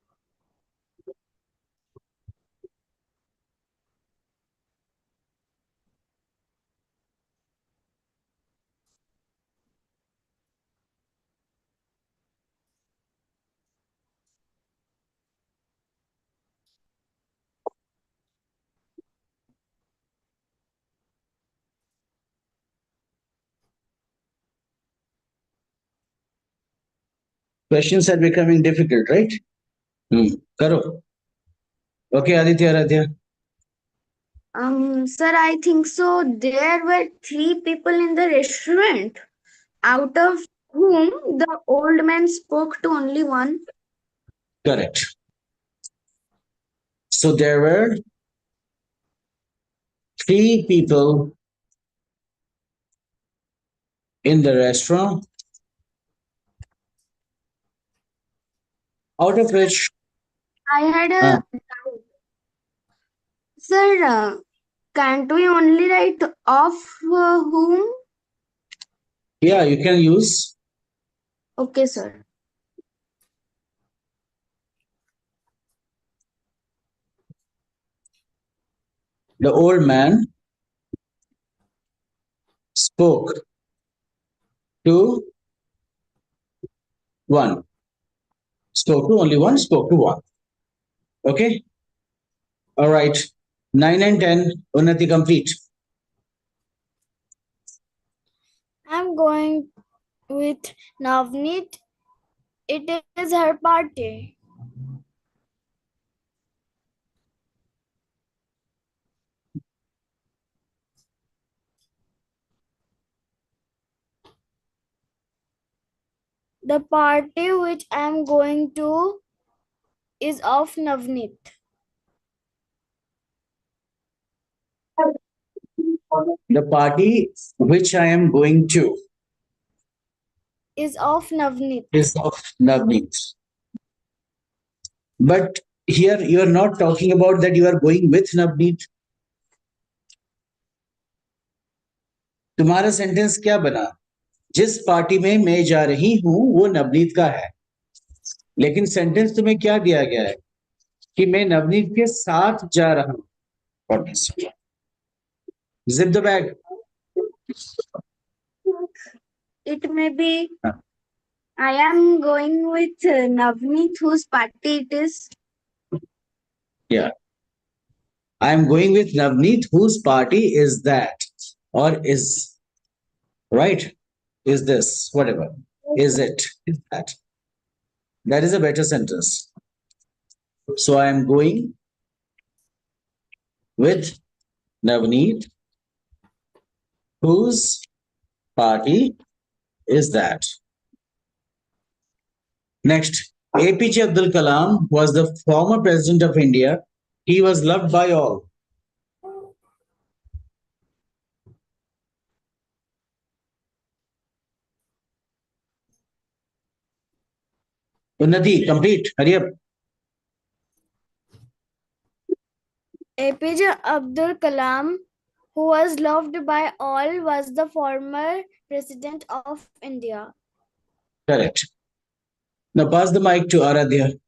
Questions are becoming difficult, right? Karo. Okay, Aditya. Sir, I think so. There were 3 people in the restaurant, out of whom the old man spoke to only one. Correct. So there were 3 people in the restaurant, out of which, I had a uh, doubt. Sir, can't we only write of whom? yeah, you can use Okay, sir. the old man spoke to one. Spoke to only one, spoke to one. Okay. All right. 9 and 10. Unnati complete. I'm going with Navneet. It is her party. The party which I'm going to is of Navneet. The party which I am going to Is of Navneet. is of Navneet. But here you are not talking about that you are going with Navneet. तुम्हारा sentence क्या बना? जिस party में मैं जा रही हूं वो नवनीत का है, लेकिन सेंटेंस तुम्हें क्या दिया गया है कि मैं नवनीत के साथ जा रहा हूं. Zip the bag. It may be I am going with Navneet, whose party it is. Yeah. I am going with Navneet, whose party is that, or is, right? Is this, whatever. Is it, is that. That is a better sentence. So I am going with Navneet, whose party is that. Next, APJ Abdul Kalam was the former president of India. He was loved by all. Unnati, complete. Hurry up. APJ Abdul Kalam, who was loved by all, was the former president of India. Correct. Now pass the mic to Aradhya.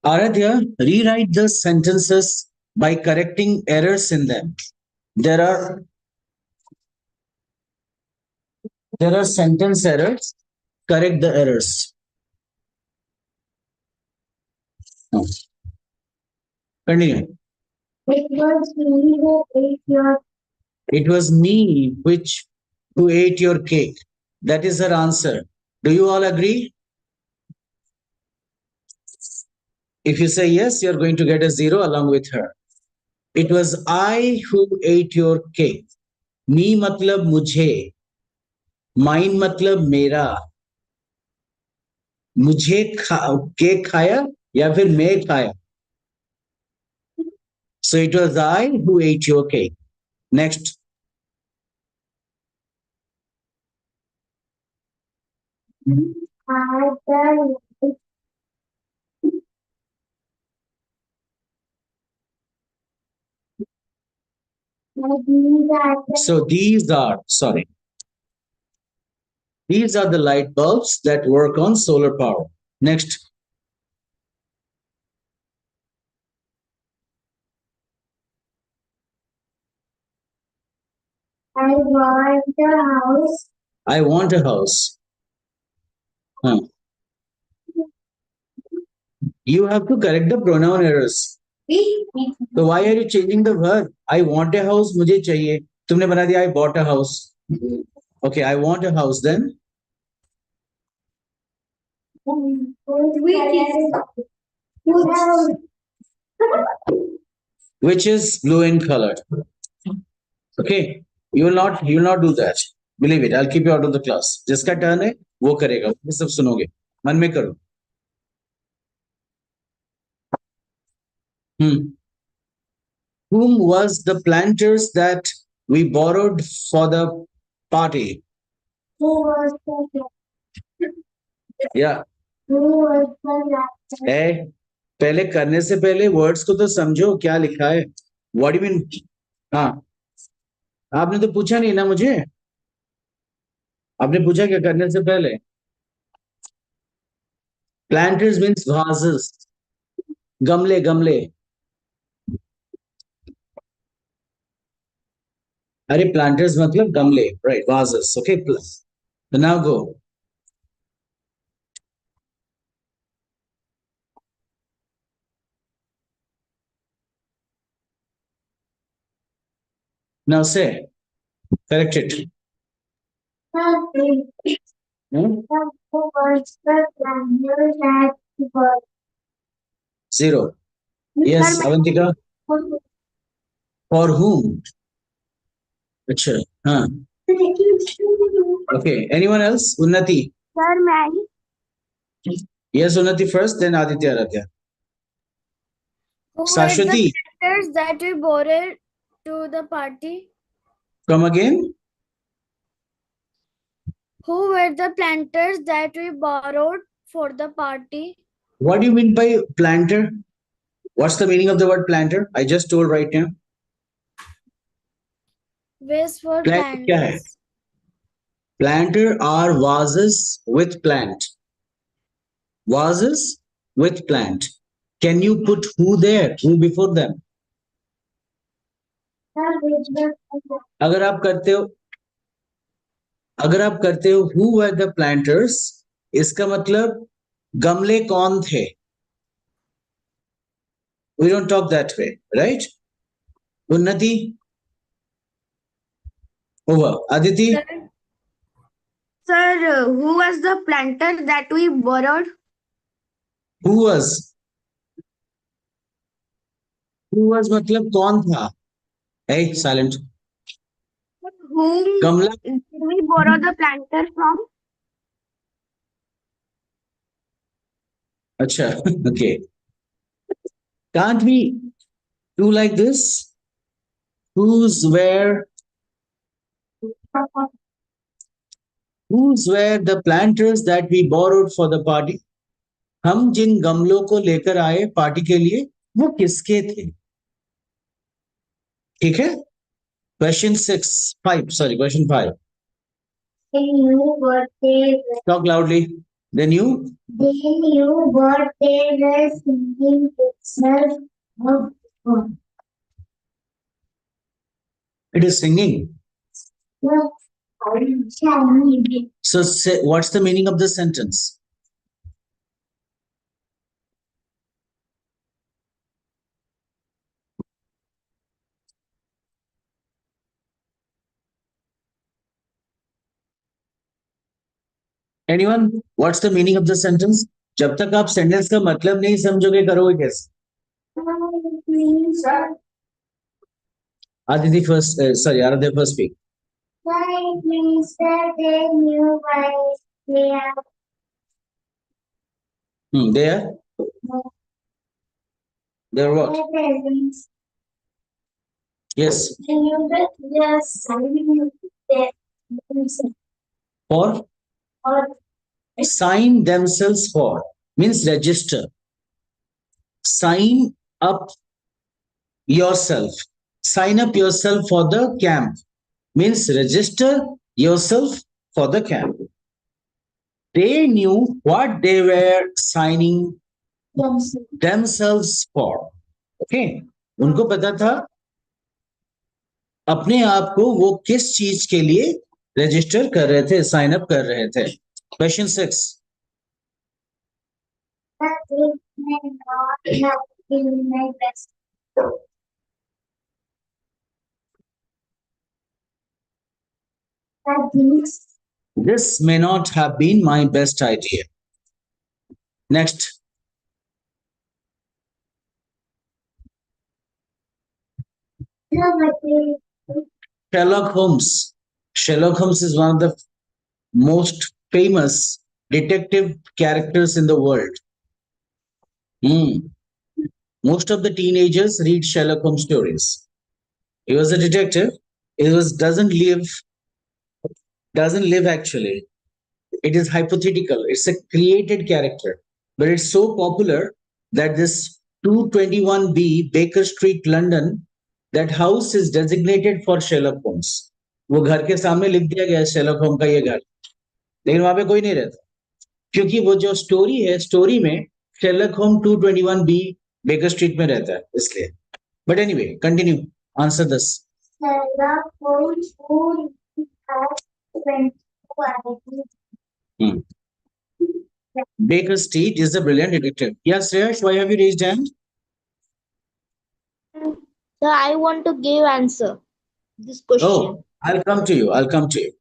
Aradhya, rewrite the sentences by correcting errors in them. There are sentence errors. Correct the errors. Now, continue. It was me who ate your It was me who ate your cake. That is her answer. Do you all agree? If you say yes, you're going to get a 0 along with her. It was I who ate your cake. Me matlab mujhe. Mine matlab mera. मुझे cake खाया या फिर मैं खाया. So it was I who ate your cake. Next. So these are the light bulbs that work on solar power. Next. I want a house. I want a house. Huh. You have to correct the pronoun errors. So why are you changing the verb? I want a house. मुझे चाहिए. तुमने बना दिया I bought a house. Okay, I want a house then. Which is blue in color. Okay, you will not do that. Believe it. I'll keep you out of the class. जिसका turn है वो करेगा. ये सब सुनोगे. मन में करो. Whom was the planters that we borrowed for the party? Who was the Yeah. Who was the ए, पहले करने से पहले वर्ड्स को तो समझो क्या लिखा है. What do you mean? हाँ, आपने तो पूछा नहीं ना मुझे. आपने पूछा क्या करने से पहले? Planters means vases. गमले गमले. अरे planters मतलब गमले, right? Vases. Okay. So now go. Now say. Correct it. Hmm? Who was the planter that was 0. Yes, Avantika. For whom? Achha. Huh. Okay. Anyone else? Unnati. Sir, may Yes, Unnati first, then Aditya Aradhya. Who were the Sashwati, planters that we borrowed to the party? come again. Who were the planters that we borrowed for the party? What do you mean by planter? What's the meaning of the word planter? I just told right now. Vase for Planter क्या है? plants. Planter are vases with plant. Vases with plant. Can you put who there? Who before them? अगर आप करते हो who were the planters, इसका मतलब गमले कौन थे? We don't talk that way, right? Unnati? Over. Aditi? Sir, who was the planter that we borrowed? Who was? Who was मतलब कौन था? Hey, silent. Whom Gamla. did we borrow the planter from? Acha. Okay. Can't we do like this? Whose were the planters that we borrowed for the party? हम जिन गमलों को लेकर आए party के लिए वो किसके थे? ठीक है? Question 5. They knew what they were. Talk loudly. They knew. They knew what they were singing itself of God. It is singing. So say, what's the meaning of the sentence? Anyone? What's the meaning of the sentence? जब तक आप sentence का मतलब नहीं समझोगे करोगे कैसे? Aditi first, Aradhya first speak. Why means that they knew why they are. There. They're what? Yes. For? Sign themselves for means register. Sign up yourself. Sign up yourself for the camp means register yourself for the camp. They knew what they were signing themselves for. Okay. उनको पता था अपने आप को वो किस चीज के लिए रजिस्टर कर रहे थे, साइन अप कर रहे थे. Question 6. This may not have been my best idea. Next. Sherlock Holmes. Sherlock Holmes is one of the most famous detective characters in the world. Most of the teenagers read Sherlock Holmes stories. He was a detective. He doesn't live actually. It is hypothetical. It's a created character, but it's so popular that this 221B Baker Street, London, that house is designated for Sherlock Holmes. वो घर के सामने लिख दिया गया है Sherlock Holmes का ये घर, लेकिन वहां पे कोई नहीं रहता क्योंकि वो जो स्टोरी है, स्टोरी में Sherlock Holmes 221B Baker Street में रहता है इसलिए. But anyway, continue. Answer this. Sherlock Holmes who has 20 Baker Street is a brilliant detective. Yes, Shreyash, why have you raised hand? So I want to give answer this question. Oh, I'll come to you. I'll come to you.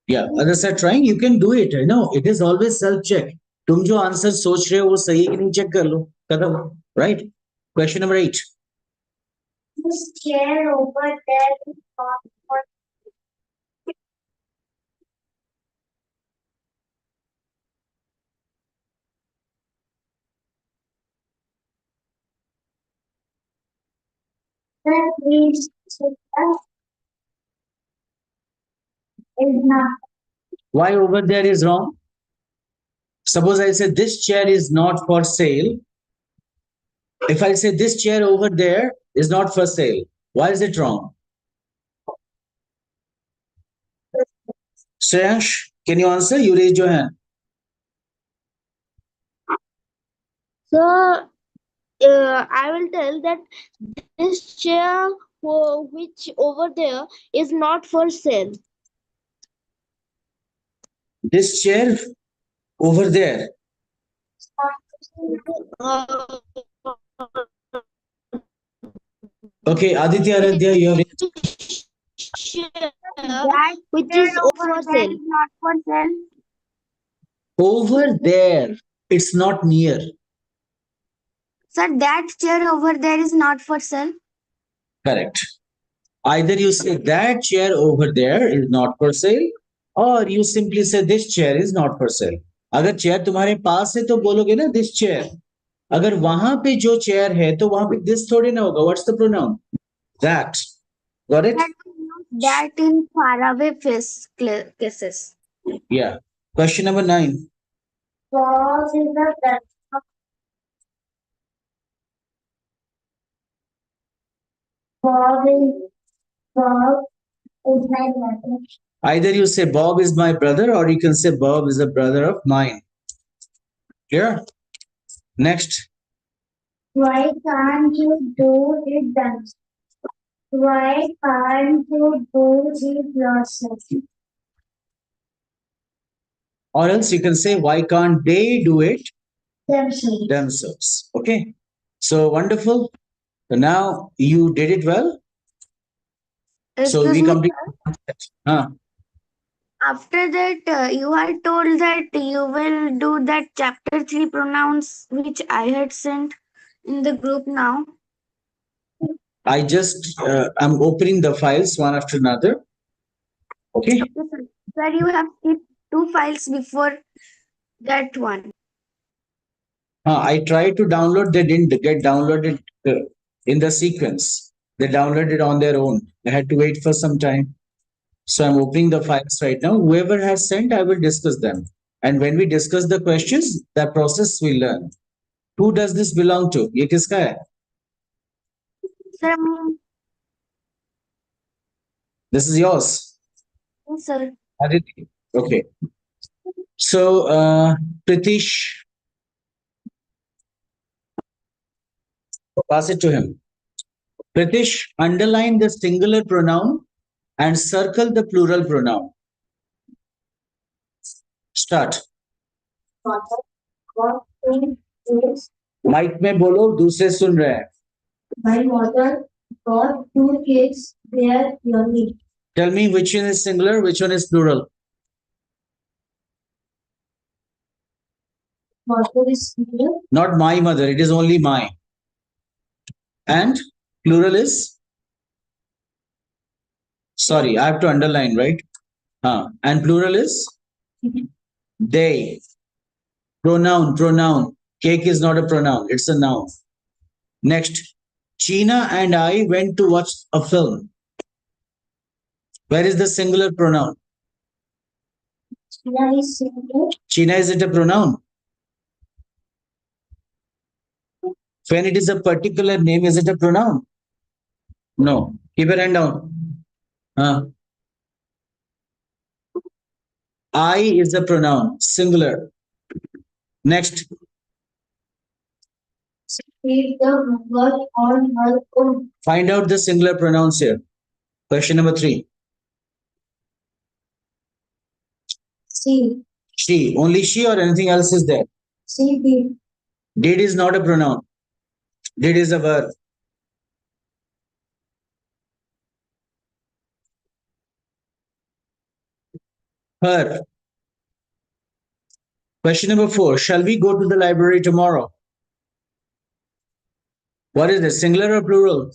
Yeah, others are trying. You can do it. You know, it is always self-check. तुम जो answer सोच रहे हो वो सही है कि नहीं चेक कर लो. खत्म. Right? Question number 8. This chair over there is not for that means is not. Why over there is wrong? Suppose I say this chair is not for sale. If I say this chair over there is not for sale, why is it wrong? Shreyash, can you answer? You raised your hand. So I will tell that this chair which over there is not for sale. This chair over there. Uh, Okay, Aditya Aradhya, you have chair which is for sale. Not for sale. over there. It's not near. Sir, that chair over there is not for sale. Correct. Either you say that chair over there is not for sale, or you simply say this chair is not for sale. अगर chair तुम्हारे पास है तो बोलोगे ना this chair. अगर वहां पे जो चेयर है तो वहां पे this थोड़ी ना होगा. What's the pronoun? That. Got it? That in faraway face cases. Yeah. Question number 9. Was is the best of Bob is my mother. Either you say Bob is my brother, or you can say Bob is a brother of mine. Clear? Next. Why can't you do it themselves? Why can't you do it yourself? Or else you can say, why can't they do it Themselves. themselves? Okay. So wonderful. So now you did it well. So we Excuse me, complete. Huh. after that, you had told that you will do that chapter 3 pronouns which I had sent in the group now. I just I'm opening the files one after another. Okay. Okay, sir. Sir, you have kept 2 files before that one. I tried to download. They didn't get downloaded in the sequence. They downloaded it on their own. I had to wait for some time. So I'm opening the files right now. Whoever has sent, I will discuss them. And when we discuss the questions, that process we learn. Who does this belong to? ये किसका है? Sir, me. This is yours. Yes, sir. Aditi. Okay. So, Pritish, pass it to him. Pritish, underline the singular pronoun and circle the plural pronoun. Start. Father got two cakes. Mic में बोलो, दूसरे सुन रहे हैं. My mother got two cakes. They are yummy. Tell me which one is singular, which one is plural. Mother is here. Not my mother, it is only my. And plural is? Sorry, I have to underline, right? And plural is? They. Pronoun. Cake is not a pronoun, it's a noun. Next, China and I went to watch a film. Where is the singular pronoun? China is singular. China, is it a pronoun? When it is a particular name, is it a pronoun? No. Keep your hand down. I is a pronoun, singular. Next, She did the homework on her own. find out the singular pronouns here. Question number 3. She Only she or anything else is there? did. Did is not a pronoun. Did is a verb. Her. Question number 4. Shall we go to the library tomorrow? What is this, singular or plural?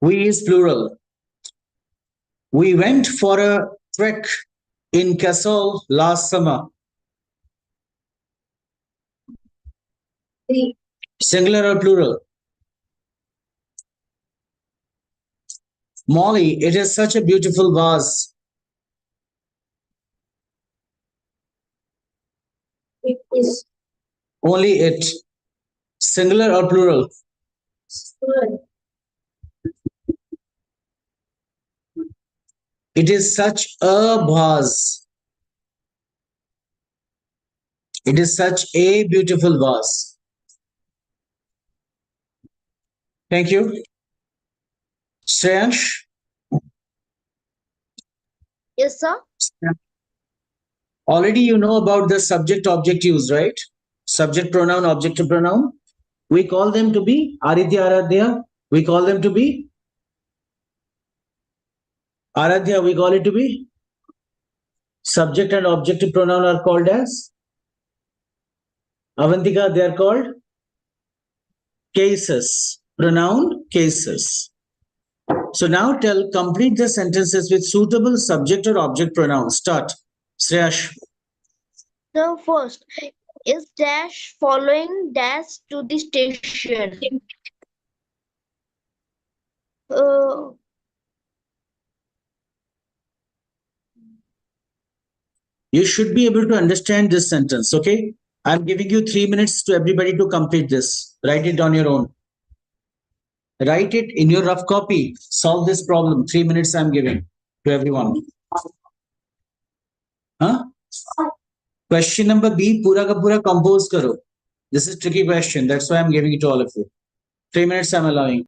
We is plural. We went for a trek in Castle last summer. Three. Singular or plural? Molly, it is such a beautiful vase. It is Only it. Singular or plural? plural. It is such a vase. It is such a beautiful vase. Thank you. Shreyansh? Yes, sir. Already you know about the subject-object use, right? Subject pronoun, objective pronoun. We call them to be Aridhya, Aradhya. We call them to be Aradhya. We call it to be subject and objective pronoun are called as Avantika. They are called cases. Pronoun cases. So now complete the sentences with suitable subject or object pronouns. Start. Shreyash. So first, is dash following dash to the station? You should be able to understand this sentence, okay? I'm giving you 3 minutes to everybody to complete this. Write it on your own. Write it in your rough copy. Solve this problem. 3 minutes I'm giving to everyone. Huh? Question number B, pura ka pura compose karo. This is tricky question. That's why I'm giving it to all of you. 3 minutes I'm allowing.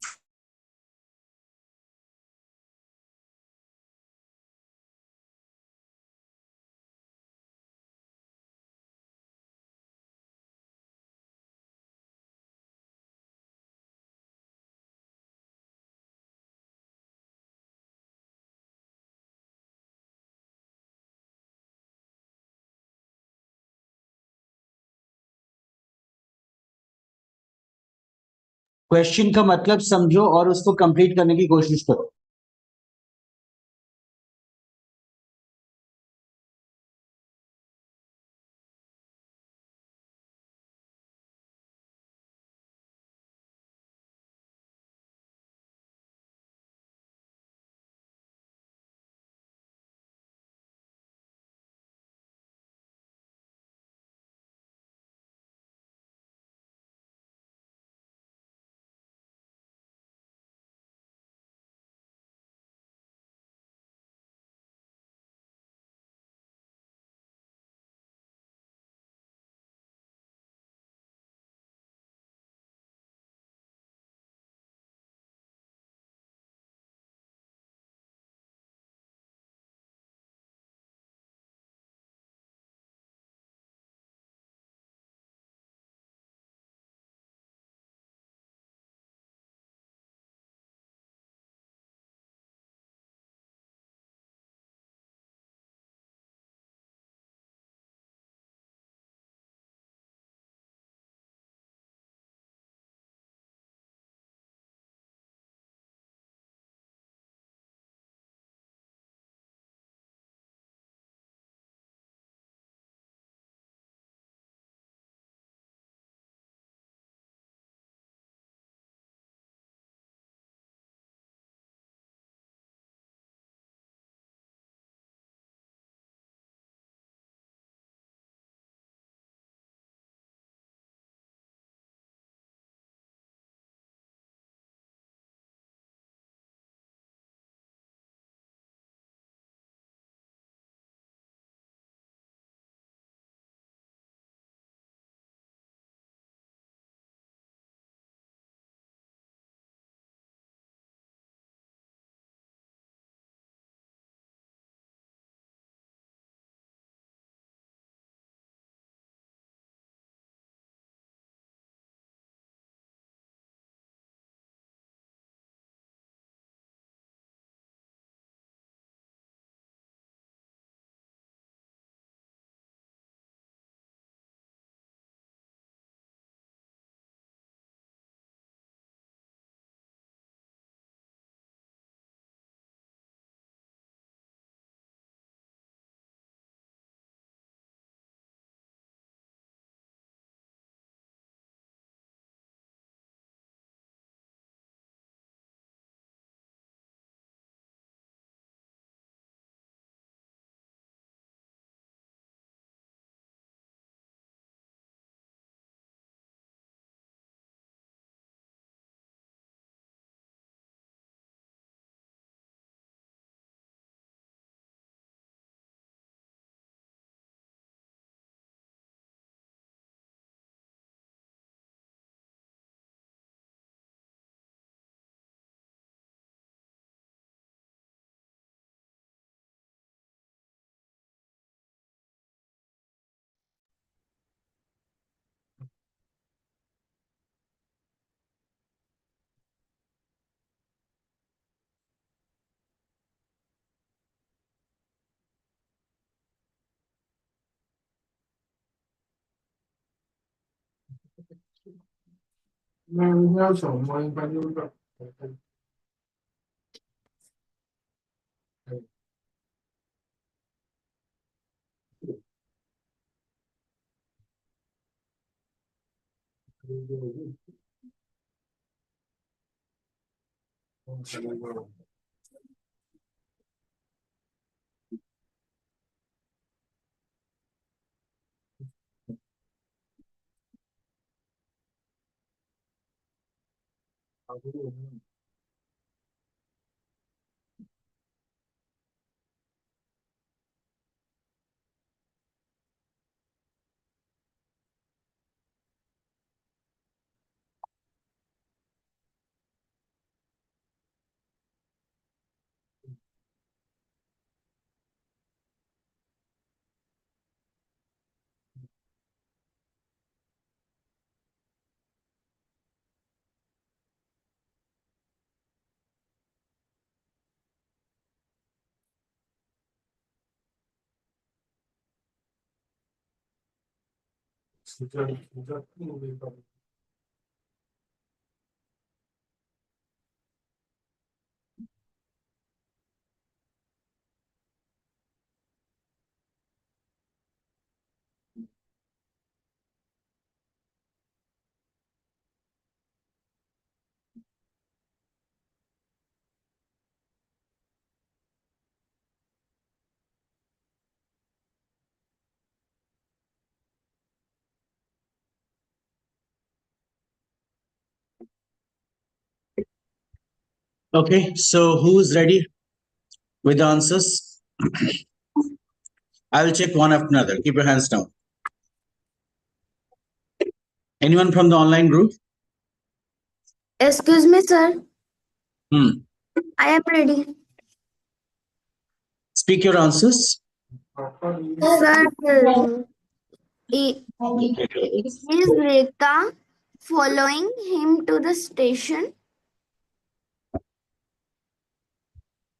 Question का मतलब समझो और उसको complete करने की कोशिश करो. Okay, so who's ready with the answers? I will check one after another. Keep your hands down. Anyone from the online group? Excuse me, sir. Hmm. I am ready. Speak your answers. Sir, is Rekha following him to the station?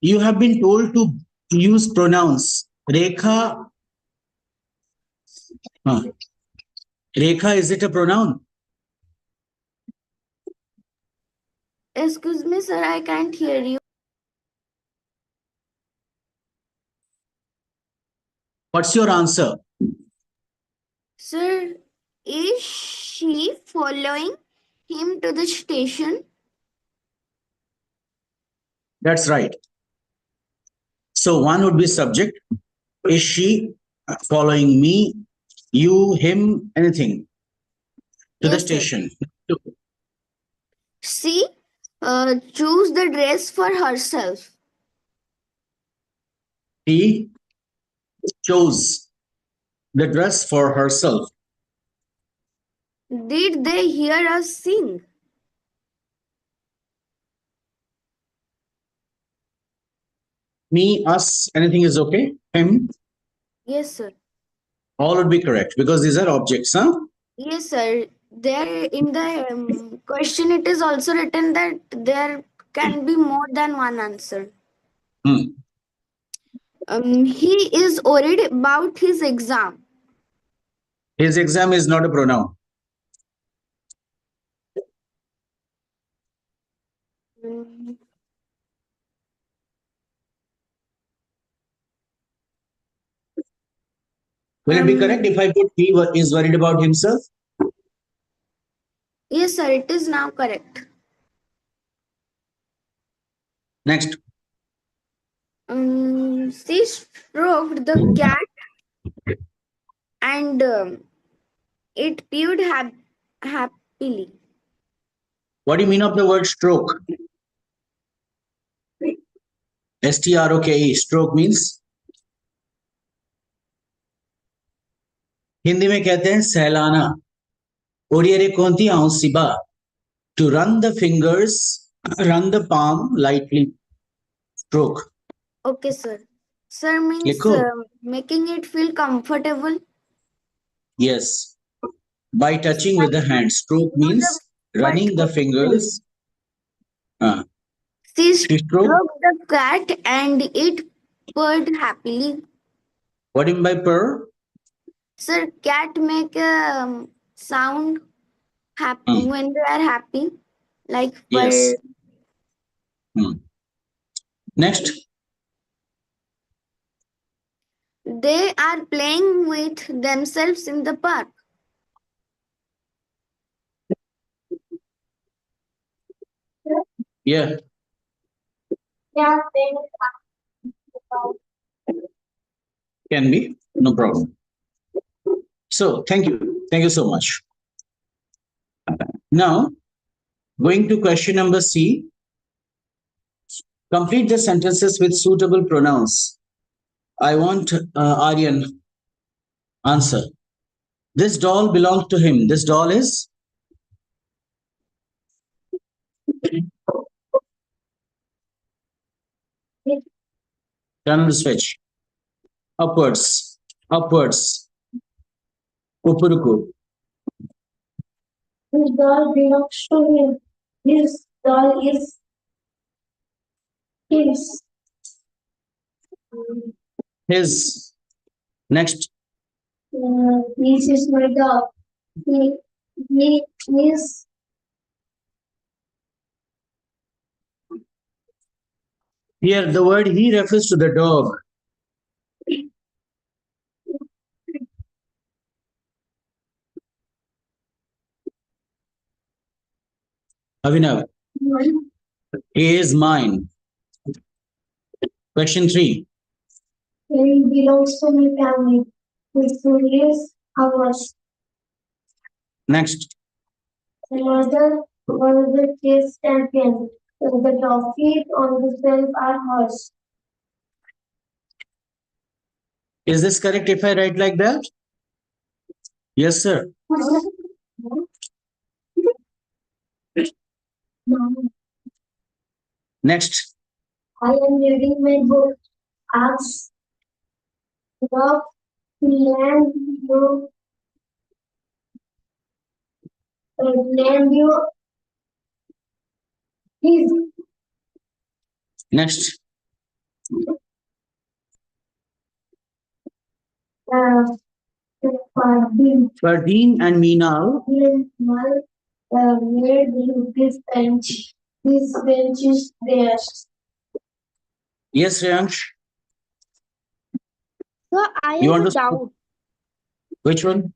You have been told to use pronouns. Rekha. Huh. Rekha, is it a pronoun? Excuse me, sir. I can't hear you. What's your answer? Sir, is she following him to the station? That's right. So one would be subject. Is she following me, you, him, anything to the Yes, sir. station? She choose the dress for herself. He chose the dress for herself. Did they hear us sing? Me, us, anything is okay. Him, Yes, sir. all would be correct because these are objects, huh? Yes, sir. There in the question, it is also written that there can be more than one answer. Hmm. He is worried about his exam. His exam is not a pronoun. Mm, Will it be correct Um, if I put he is worried about himself? yes, sir. It is now correct. Next. She stroked the cat and it pewed happily. What do you mean of the word stroke? STROKE. Stroke means Hindi में कहते हैं सहलाना. ओडियरे कोंती आउंसिबा. To run the fingers, run the palm lightly. Stroke. Okay, sir. Sir means लिखो. making it feel comfortable. Yes. By touching with the hand. Stroke means But running the fingers. she She stroked. stroked the cat and it purred happily. What do you mean by purr? Sir, cat make a sound. happy when they are happy, like Yes. Next. they are playing with themselves in the park. Yeah. Yeah, Can be. No problem. So thank you. Thank you so much. Now, going to question number C. Complete the sentences with suitable pronouns. I want Aryan answer. This doll belongs to him. This doll is? Turn the switch. Upwards. Upwards. Upuruku. his doll belongs to him. His doll is his. His. Next. This is my dog. He is Here, the word he refers to the dog. Avinav. mine. He is mine. Question 3. He belongs to my family. His food is ours. Next. Another was the chess champion. The trophies on the shelf are hers. Is this correct if I write like that? Yes, sir. Next. I am reading my book. Ask the land you land you is Next. uh, Fardeen and Meenal. made this bench. This bench is theirs. Yes, Rayansh. So I You have want a to? doubt. Which one?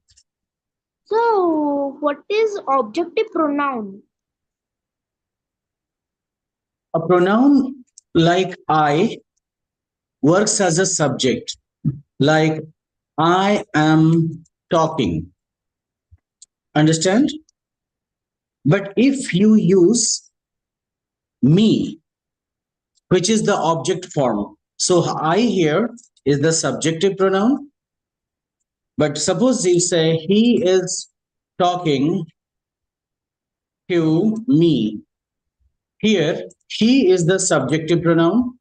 So what is objective pronoun? A pronoun like I works as a subject. Like I am talking. Understand? But if you use me, which is the object form, so I here is the subjective pronoun. But suppose you say he is talking to me. Here, he is the subjective pronoun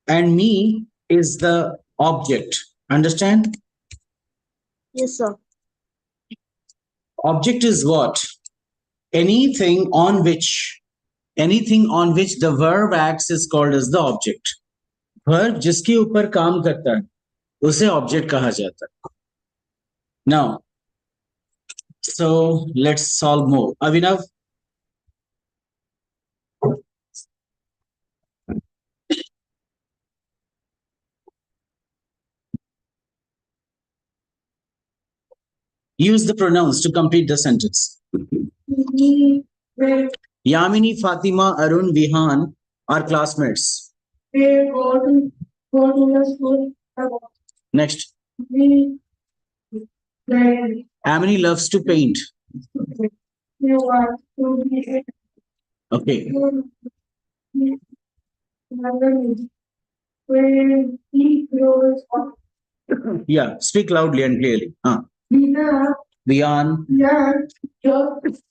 and me is the object. Understand? Yes, sir. Object is what? Anything on which the verb acts is called as the object. Verb जिसके ऊपर काम करता है उसे object कहा जाता है. Now, so let's solve more. Avinav, use the pronouns to complete the sentence. He went Yamini, Fatima, Arun, Vihan are classmates. they go to the school. Next. We went Amini loves to paint. you are to be Okay. when he grows up. Yeah, speak loudly and clearly. Vina, Vihan, just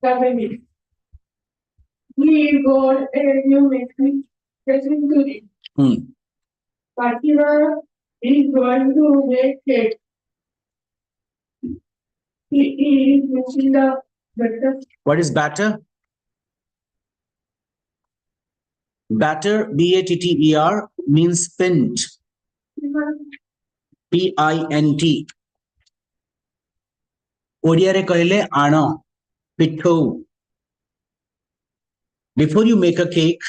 family. We got a new machine today. Fatima is going to make it. He is missing the better. what is batter? Batter, B-A-T-T-E-R, means pint. P-I-N-T. ओडियारे कहले आनो पिट्ठो. Before you make a cake,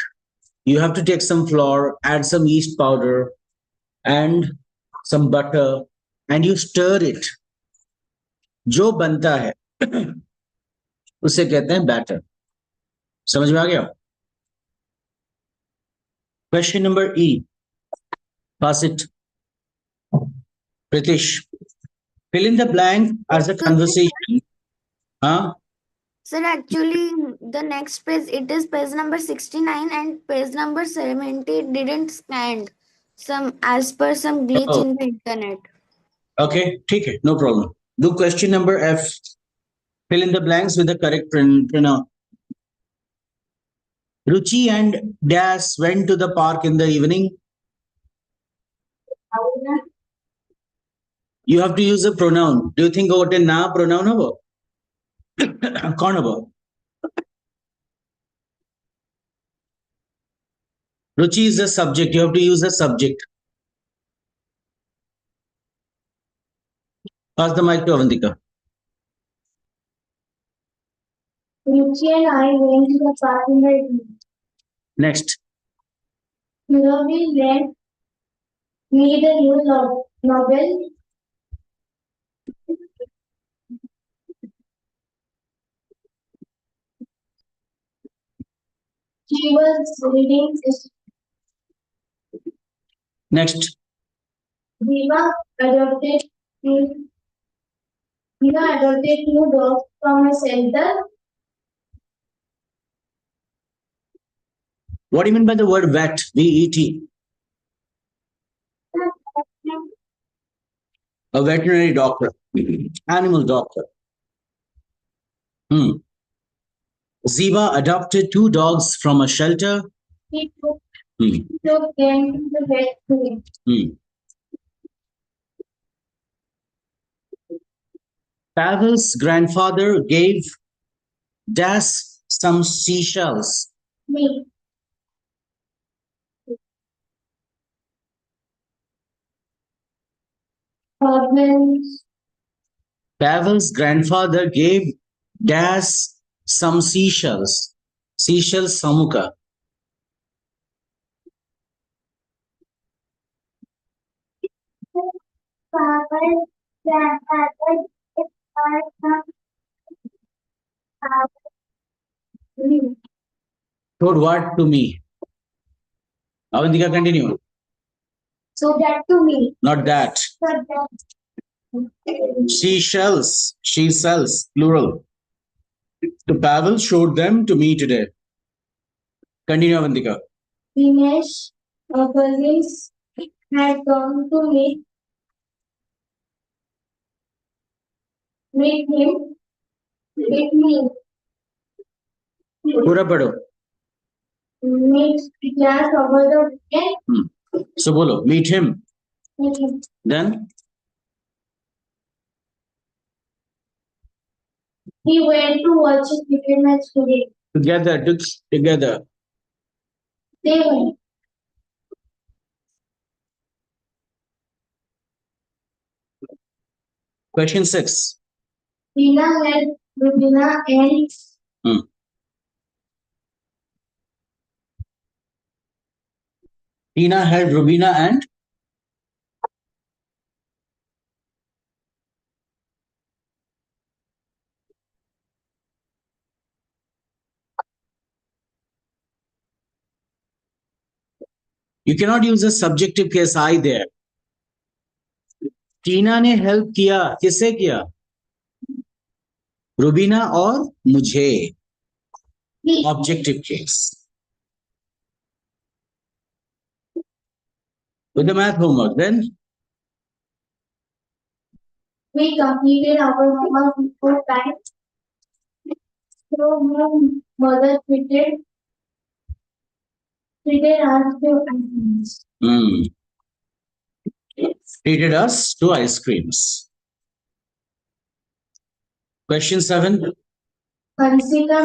you have to take some flour, add some yeast powder and some butter, and you stir it. जो बनता है उसे कहते हैं batter. समझ में आ गया? Question number E. Pass it. Pritish. Fill in the blank as a Excuse me, conversation. Huh? Sir, actually, the next page, it is page number 69 and page number 70 didn't scan as per some glitch Oh. in the internet. Okay, ठीक है, no problem. Do question number F. Fill in the blanks with the correct pronoun. Ruchi and Das went to the park in the evening. You have to use a pronoun. Do you think about a na pronoun hobo? कौन होगा? Ruchi is the subject. You have to use a subject. Pass the mic to Avantika. Ruchi and I went to the park in the evening. Next. Nairobi lent me the new novel. She was reading Next. Diva adopted two dogs from a shelter. What do you mean by the word vet? V-E-T. A veterinary doctor. Animal doctor. Ziva adopted 2 dogs from a shelter. He took Hmm. them to the vet clinic. Pavel's grandfather gave Das some seashells. Me. Problems. Pavel's grandfather gave Das some seashells. Seashells samuka. Pavel's grandfather gave some me. Told what to me? Avantika, continue. So that to me. Not that. So that. Seashells. Seashells, plural. So Pavel showed them to me today. Continue, Avantika. Dinesh, cousins had come to meet him, meet me, पूरा पढ़ो. meet class over the weekend. So bolo, meet him. Meet him. Then He went to watch a cricket match today. together. They went. Question 6. Tina had Rubina and Tina held Rubina and you cannot use a subjective case I there. टीना ने help किया. किसे किया? रुबीना और मुझे. Objective case. With the math homework, then we completed our homework before time. So my mother treated us to items. treated us to ice creams. Question 7. Hansika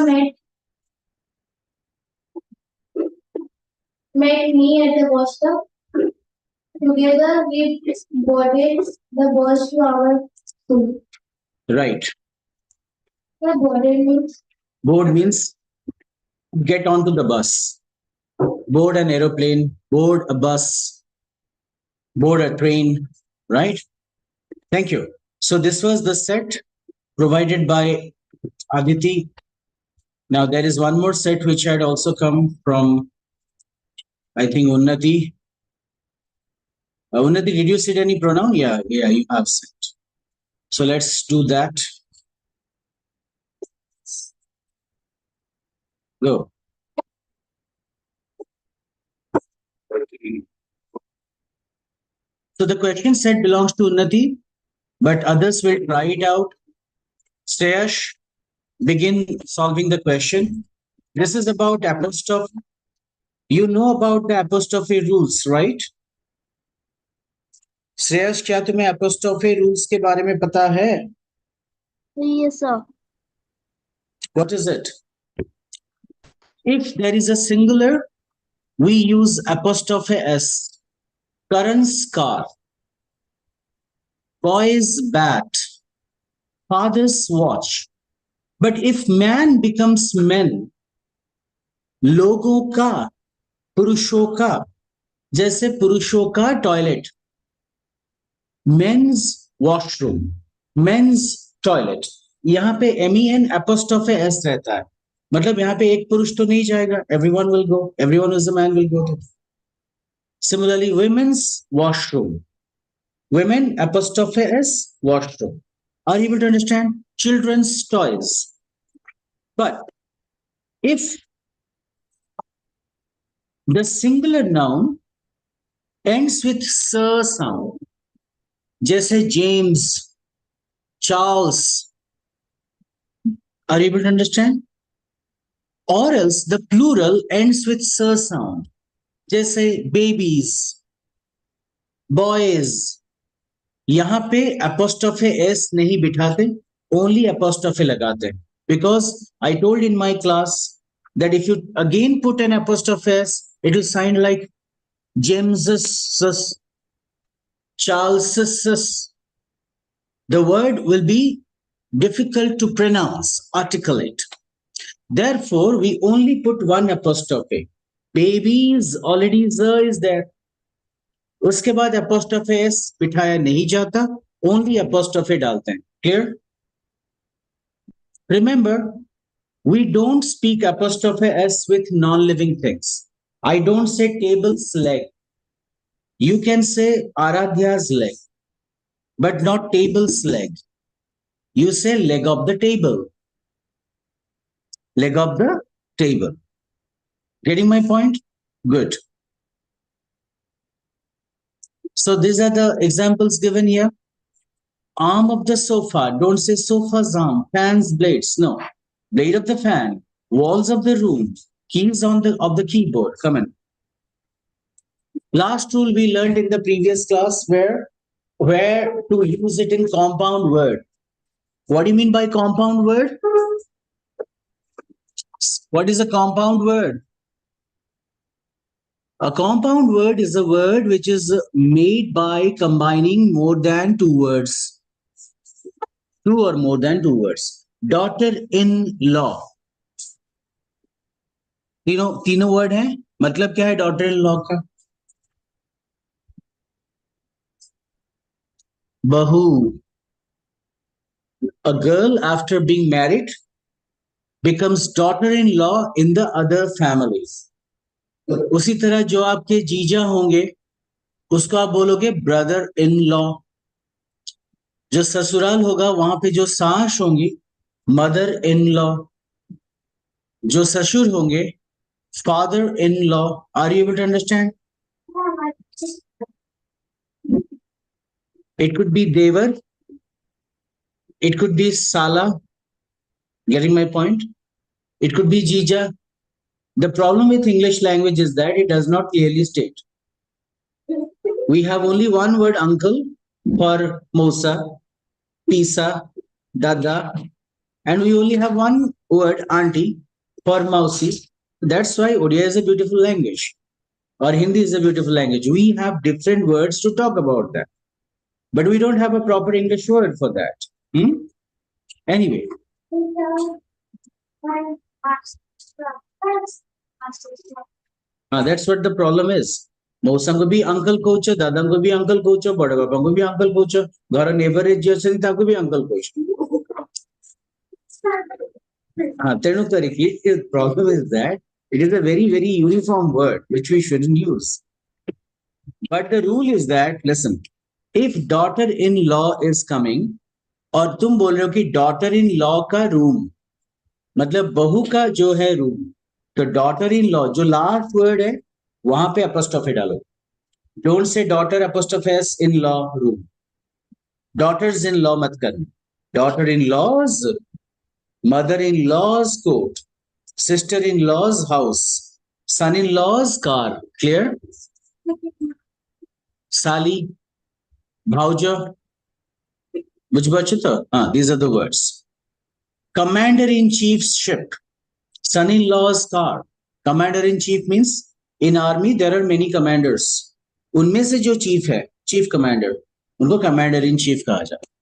met me at the bus stop. Together we boarded the bus to our school. Right. The boarded means Board means get onto the bus. Board an aeroplane, board a bus, board a train, right? Thank you. So this was the set provided by Aditi. Now there is one more set which had also come from, I think, Unnati. Unnati, did you set any pronoun? Yeah, you have set. So let's do that. Go. So the question set belongs to Unnati, but others will try it out. Shreyash, begin solving the question. This is about apostrophe. You know about the apostrophe rules, right? Shreyas क्या तुम्हें apostrophe rules के बारे में पता है? Yes, sir. What is it? If there is a singular, we use apostrophe s. Karan's car, boy's bat, father's watch. But if man becomes men, लोगों का, पुरुषों का, जैसे पुरुषों का toilet, men's washroom, men's toilet, यहाँ पे MEN apostrophe s रहता है, मतलब यहाँ पे एक पुरुष तो नहीं जाएगा, everyone will go, everyone who's a man will go. Similarly, women's washroom, women apostrophe s washroom. Are you able to understand? Children's toys. But if the singular noun ends with sir sound, जैसे James, Charles, are you able to understand? Or else the plural ends with sir sound, जैसे babies, boys. यहाँ पे apostrophe s नहीं बिठाते, only apostrophe लगाते, because I told in my class that if you again put an apostrophe s, it will sound like James's, Charles's. The word will be difficult to pronounce, articulate. Therefore, we only put one apostrophe. Babies, already sir is there. उसके बाद apostrophe s बिठाया नहीं जाता, only apostrophe डालते हैं. Clear? Remember, we don't speak apostrophe s with non-living things. I don't say table's leg. You can say Aradhya's leg, but not table's leg. You say leg of the table. Leg of the table. Getting my point? Good. So these are the examples given here. Arm of the sofa. Don't say sofa's arm. Fan's blades. No. Blade of the fan. Walls of the room. Keys of the keyboard. Come on. Last rule we learned in the previous class where to use it in compound word. What do you mean by compound word? What is a compound word? A compound word is a word which is made by combining more than two words. Two or more than two words. Daughter-in-law. तीनों word हैं, मतलब क्या है daughter in law का? Bahu. A girl after being married becomes daughter-in-law in the other families. उसी तरह जो आपके जीजा होंगे उसको आप बोलोगे ब्रदर इन लॉ. जो ससुराल होगा वहां पे जो सास होंगी मदर इन लॉ. जो ससुर होंगे father in law. Are you able to understand? It could be devar. It could be sala. Getting my point? It could be jija. The problem with English language is that it does not clearly state. We have only one word uncle for Mosa, Pisa, Dada, and we only have one word auntie for Mausi. That's why Odia is a beautiful language or Hindi is a beautiful language. We have different words to talk about that, but we don't have a proper English word for that. Anyway, That's what the problem is. मौसा भी uncle coach दादा को भी uncle coach बड़े बाबा को भी uncle coach घर neighbour को भी अंकल कोच हाँ तेणु करिकी the problem is that it is a very uniform word which we shouldn't use. But the rule is that listen, if daughter in law is coming और तुम बोल रहे हो कि daughter in law का room मतलब बहू का जो है रूम तो डॉटर इन लॉ जो लास्ट वर्ड है वहां पे अपोस्ट्रोफी डालो. Don't say daughter apostrophes in law room. Daughters in law मत करना. Daughter in law's, mother in law's court, sister in law's house, son in law's car. Clear? साली, भाउज, बुझबच्चु तो हाँ, these are the words. Commander in chief's ship, son-in-law's car. Commander in chief means in army there are many commanders. उनमें से जो chief है, chief commander, उनको commander in chief कहा जाता है.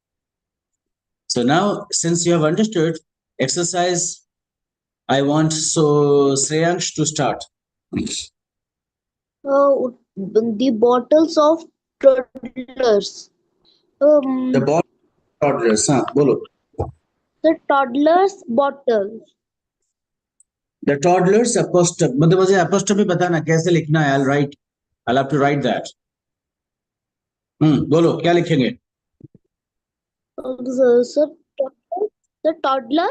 So now, since you have understood, exercise, I want so Shreyansh to start. The bottles of toddlers. The toddlers, हाँ, बोलो. The toddlers bottle. The toddlers apostrophe, मतलब मुझे apostrophe बताना कैसे लिखना है. I'll have to write that. बोलो क्या लिखेंगे? Sir, the toddler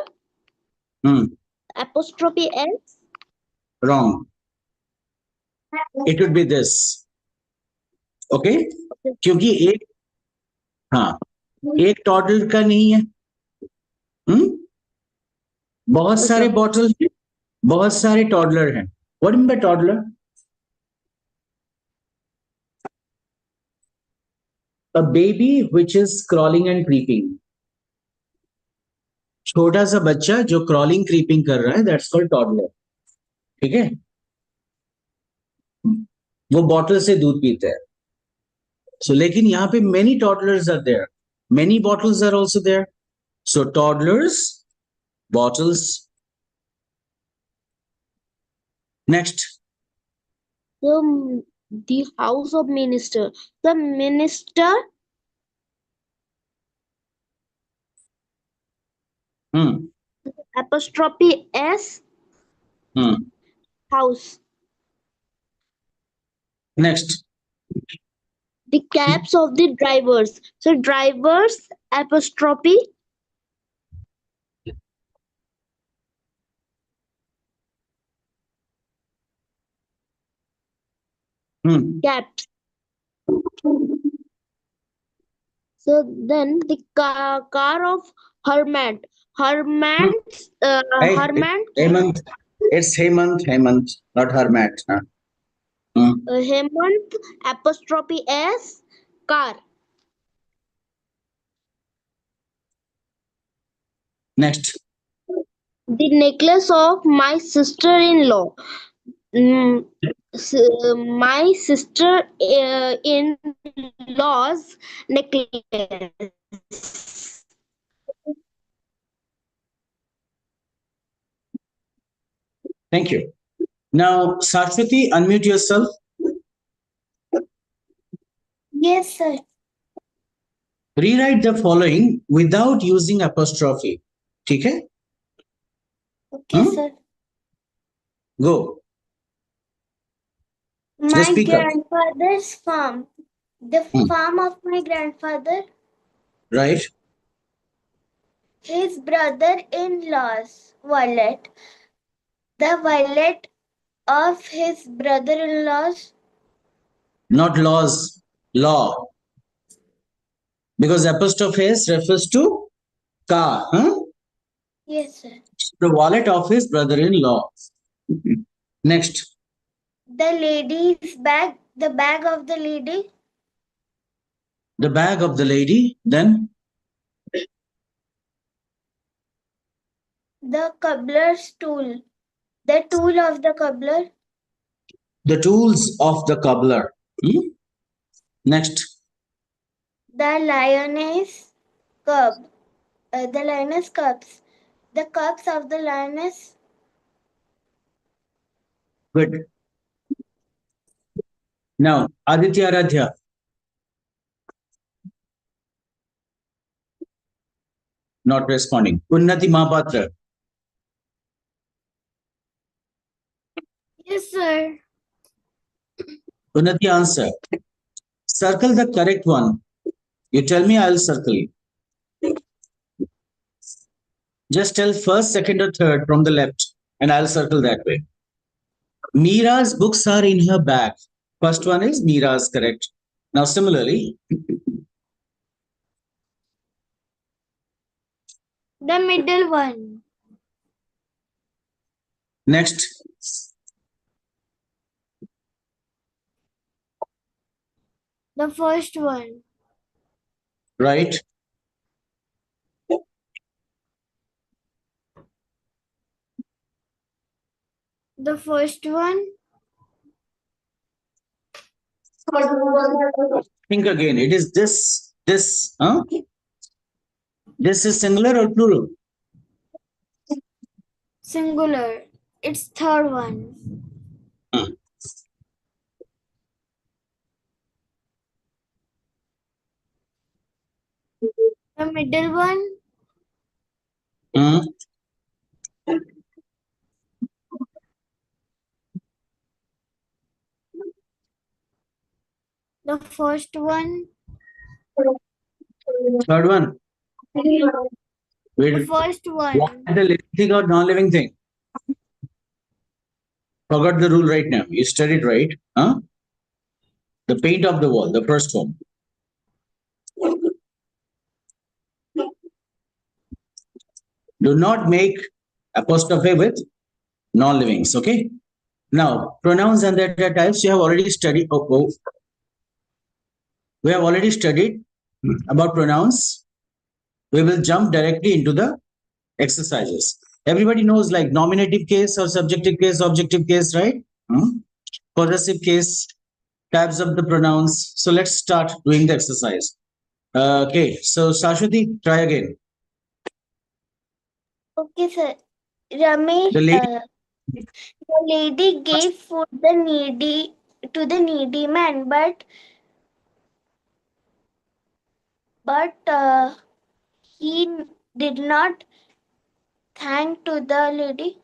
apostrophe S. Wrong. It would be this. Okay? क्योंकि एक टॉडलर का नहीं है. बहुत सारे बॉटल हैं, बहुत सारे टॉडलर हैं. What do you mean by toddler? A baby which is crawling and creeping. छोटा सा बच्चा जो crawling creeping कर रहा है, that's called toddler. ठीक है? वो बॉटल से दूध पीते हैं. So लेकिन यहाँ पे many toddlers are there. Many bottles are also there. So toddlers, bottles. Next. The house of minister. The minister. Apostrophe S. House. Next. The cabs of the drivers. So drivers apostrophe. Cabs. So then the car of hermit. Hermit. Hermit. Hemant. It's Hemant, not hermit. Hemant apostrophe S. Car. Next. The necklace of my sister-in-law. My sister-in-law's necklace. Thank you. Now, Saraswati, unmute yourself. Yes, sir. Rewrite the following without using apostrophe. ठीक है? Okay, sir. Go. My speak up. grandfather's farm. The farm of my grandfather. Right. His brother-in-law's wallet. The wallet of his brother-in-law's. Not laws. Law. Because apostrophe S refers to car. Yes, sir. The wallet of his brother-in-law. Next. The lady's bag. The bag of the lady. The bag of the lady. Then. The cobbler's tool. The tool of the cobbler. The tools of the cobbler. Next. The lioness cub. The lioness cubs. The cubs of the lioness. Good. Now, Aditya Radhya. Not responding. Unnati Mahapatra. Yes, sir. Unnati, answer. Circle the correct one. You tell me, I'll circle it. Just tell first, second, or third from the left, and I'll circle that way. Mira's books are in her bag. First one is Mira's, correct. Now, similarly, The middle one. next, The first one. right, The first one. think again. It is this, huh? This is singular or plural? Singular. It's third one. Hmm. The middle one. Hmm. The first one. Third one. The Wait, first what one. is the living thing or non-living thing? Forgot the rule right now. You studied right, huh? The paint of the wall, the first one. Do not make apostrophe with non-livings, okay? Now, pronouns and their types you have already studied. We have already studied about pronouns. We will jump directly into the exercises. Everybody knows like nominative case or subjective case, objective case, right? Possessive case, types of the pronouns. So let's start doing the exercise. Okay, so Sashwati, try again. Okay, sir. Ramesh, The lady, the lady gave food the needy to the needy man, but he did not thank to the lady.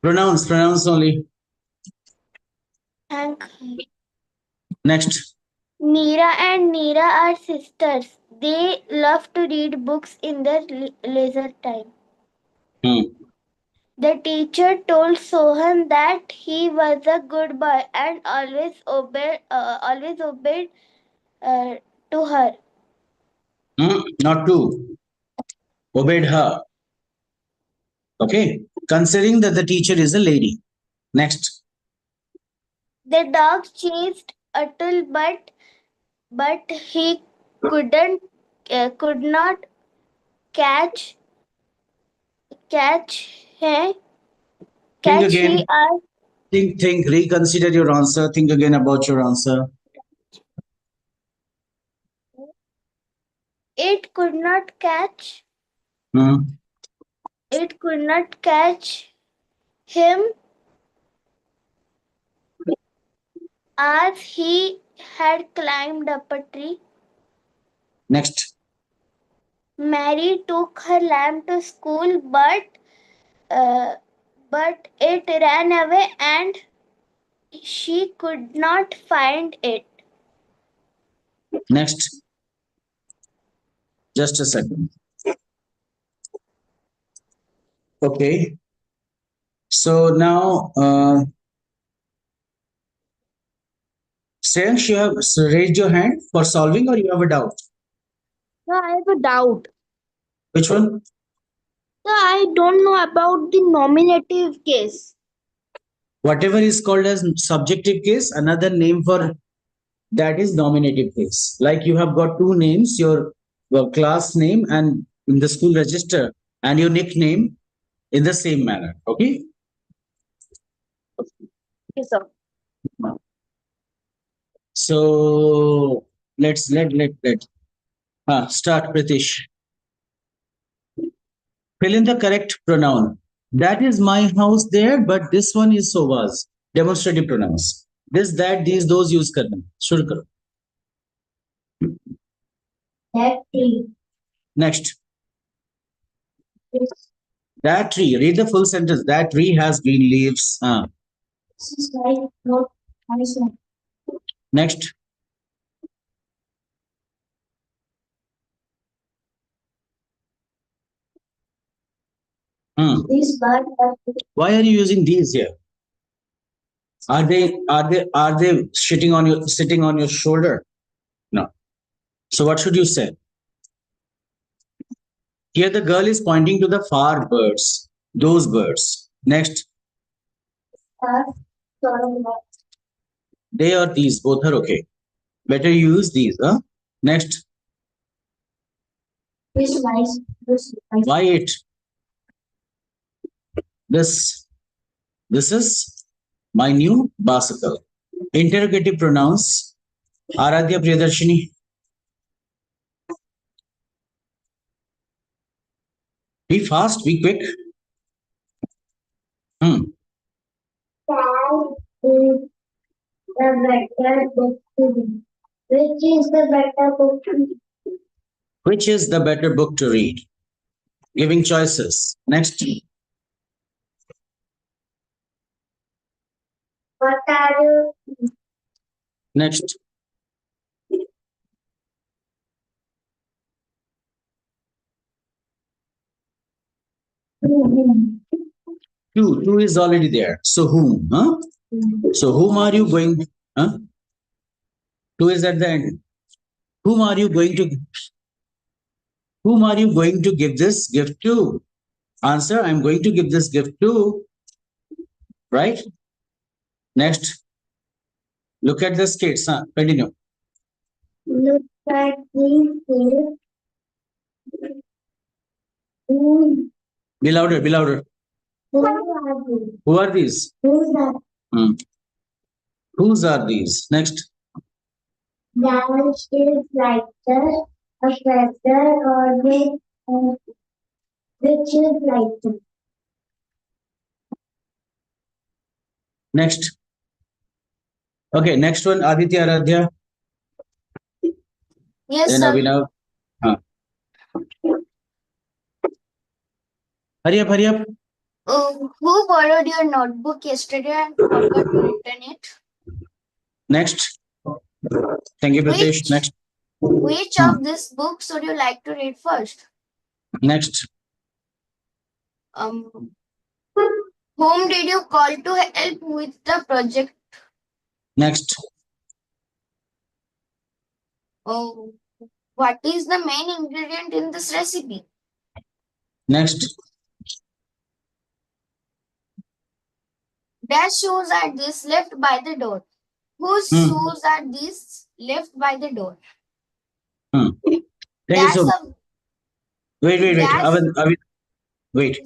pronouns only. Thank her. Next. Meera and Neera are sisters. They love to read books in their leisure time. Hmm. The teacher told Sohan that he was a good boy and always obeyed uh, to her. Not to. Obeyed her. Okay. Considering that the teacher is a lady. Next. The dog chased Atul, but he could not catch catch him. Think Catch he again. Think. Reconsider your answer. Think again about your answer. it could not catch Hmm. it could not catch him as he had climbed up a tree. Next. Mary took her lamb to school, uh, but it ran away and she could not find it. Next. Just a second. Okay. So now, Shreyansh, you have raised your hand for solving or you have a doubt? No, I have a doubt. Which one? So I don't know about the nominative case. Whatever is called as subjective case, another name for that is nominative case. Like you have got two names, your class name and in the school register and your nickname in the same manner. Okay. Yes, sir. So let's let start Pritish. Fill in the correct pronoun. That is my house there, but this one is so was. Demonstrative pronouns. This, that, these, those use karna. Shuru karo. That tree. Next. This That tree. Read the full sentence. That tree has green leaves. is like what I said. Next. These birds are Why are you using these here? Are they sitting on your shoulder? No. So what should you say? Here the girl is pointing to the far birds. Those birds. Next. sort of like They or these. Both are okay. Better use these, huh? Next. this rice. This rice. Why it? This is my new bicycle. Interrogative pronouns. Aradhya Priyadarshini. Be fast, be quick. That is the better book to read. Which is the better book to read? Which is the better book to read? Giving choices. Next. What are you? Next. Two is already there. So whom? Huh? So whom are you going? Huh? Two is at the end. Whom are you going to give this gift to? Answer, I'm going to give this gift to. Right? Next. Look at the skates. Huh? Continue. Look at these here. Who Be louder, be louder. are these? Who are these? Who's that? Whose are these? Next. Dash is lighter, a feather, or which is lighter. Next. Okay, next one, Aditya Aradhya. Yes, Then sir. Abhinav. Hurry up, hurry up. Who borrowed your notebook yesterday and forgot to return it? Next. Thank you, Pritesh. Which- Next. Which of these books would you like to read first? Next. Whom did you call to help with the project? Next. What is the main ingredient in this recipe? Next. Dash shoes are these left by the door? Whose shoes are these left by the door? Thank you Dash so much. of Wait. Dash- Avid, wait.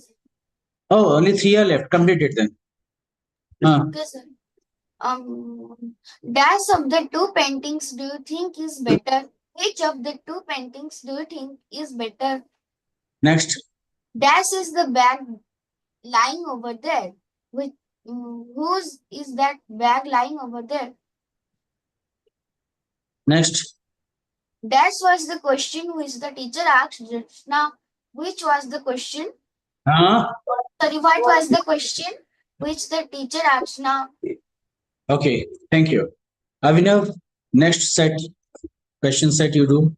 Oh, only 3 are left. Complete it then. Okay, sir. Dash of the two paintings do you think is better? Which of the two paintings do you think is better? Next. Dash is the bag lying over there. Whose is that bag lying over there? Next. Dash was the question which the teacher asked just now. Which was the question? Sorry, what was the question which the teacher asked now? Okay, thank you. Avinav, next question set you do.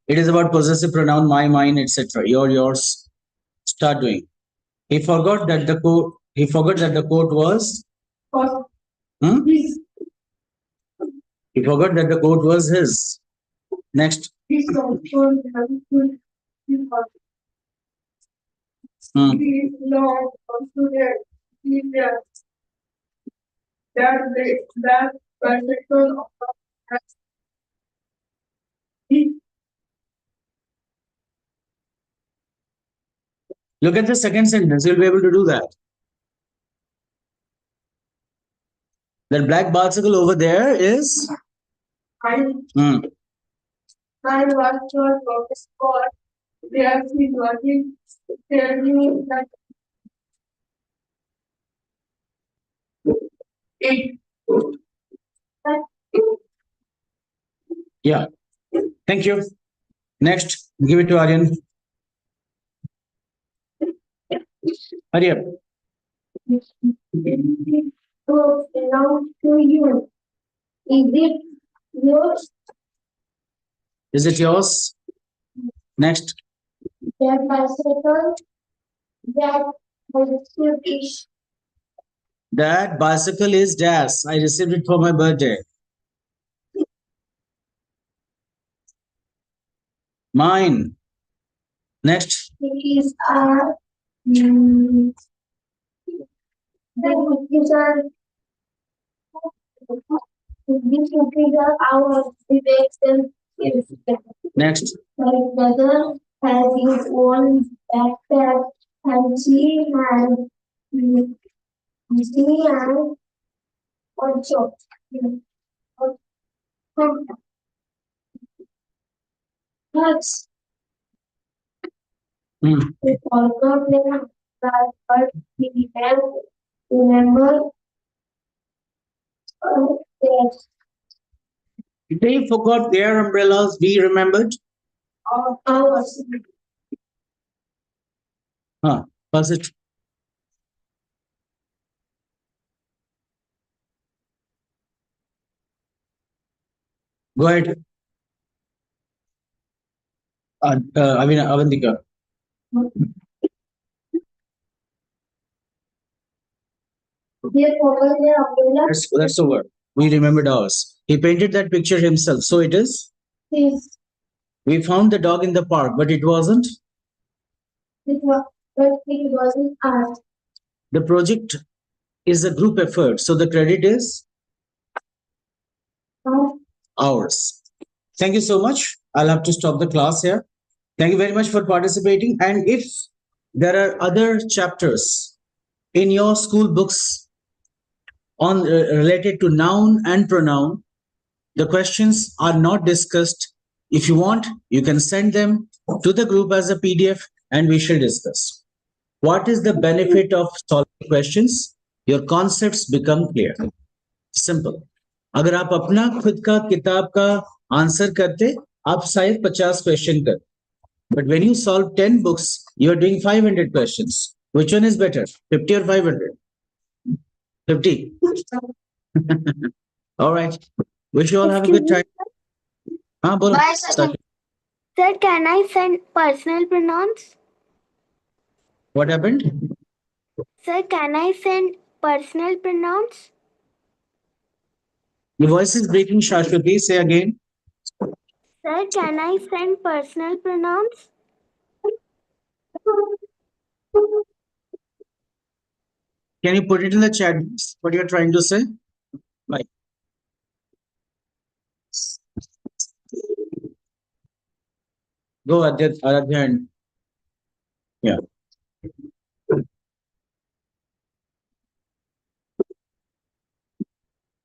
It is about possessive pronoun, my, mine, etc. Yours. Start doing. He forgot that the coat was. He forgot that the coat was his. Next. Look at the second sentence. You'll be able to do that. That black bicycle over there is. I watched your focus for they are working tell me that it Yeah. Thank you. Next, give it to Aryan. Hurry up. belongs to you. Is it yours? Is it yours? Next. That bicycle that bicycle is That bicycle is dash. I received it for my birthday. Mine. Next. it is our the cookies are these cookies are ours. We make them yourself. Next. My brother has his own backpack and she has also hugs. Hmm. We forgot them but we have remember that They forgot their umbrellas. We remembered. ours. Huh. Was it? Go ahead. I mean, Avantika. They forgot their umbrella. That's over. We remembered ours. He painted that picture himself. So it is. His We found the dog in the park, but it wasn't. it was but it wasn't ours. The project is a group effort. So the credit is ours. Thank you so much. I'll have to stop the class here. Thank you very much for participating. And if there are other chapters in your school books on related to noun and pronoun, the questions are not discussed. If you want, you can send them to the group as a PDF and we shall discuss. What is the benefit of solving questions? Your concepts become clear. Simple. अगर आप अपना खुद का किताब का answer करते आप शायद 50 क्वेश्चन कर but when you solve 10 books you are doing 500 questions. Which one is better, 50 or 500? 50. All right, wish you all have a good time. Bolo. Bye, sir. Start. Sir, can I send personal pronouns? What happened? Sir, can I send personal pronouns? Your voice is breaking, Shashwati. Say again. Sir, can I send personal pronouns? Can you put it in the chat what you're trying to say? Bye. Go, Aradhya. And yeah.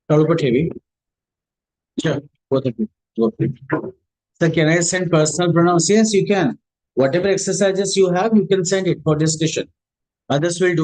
Talk heavy. Sure. Both of you. Go. Sir, can I send personal pronouns? Yes, you can. Whatever exercises you have, you can send it for discussion. Others will do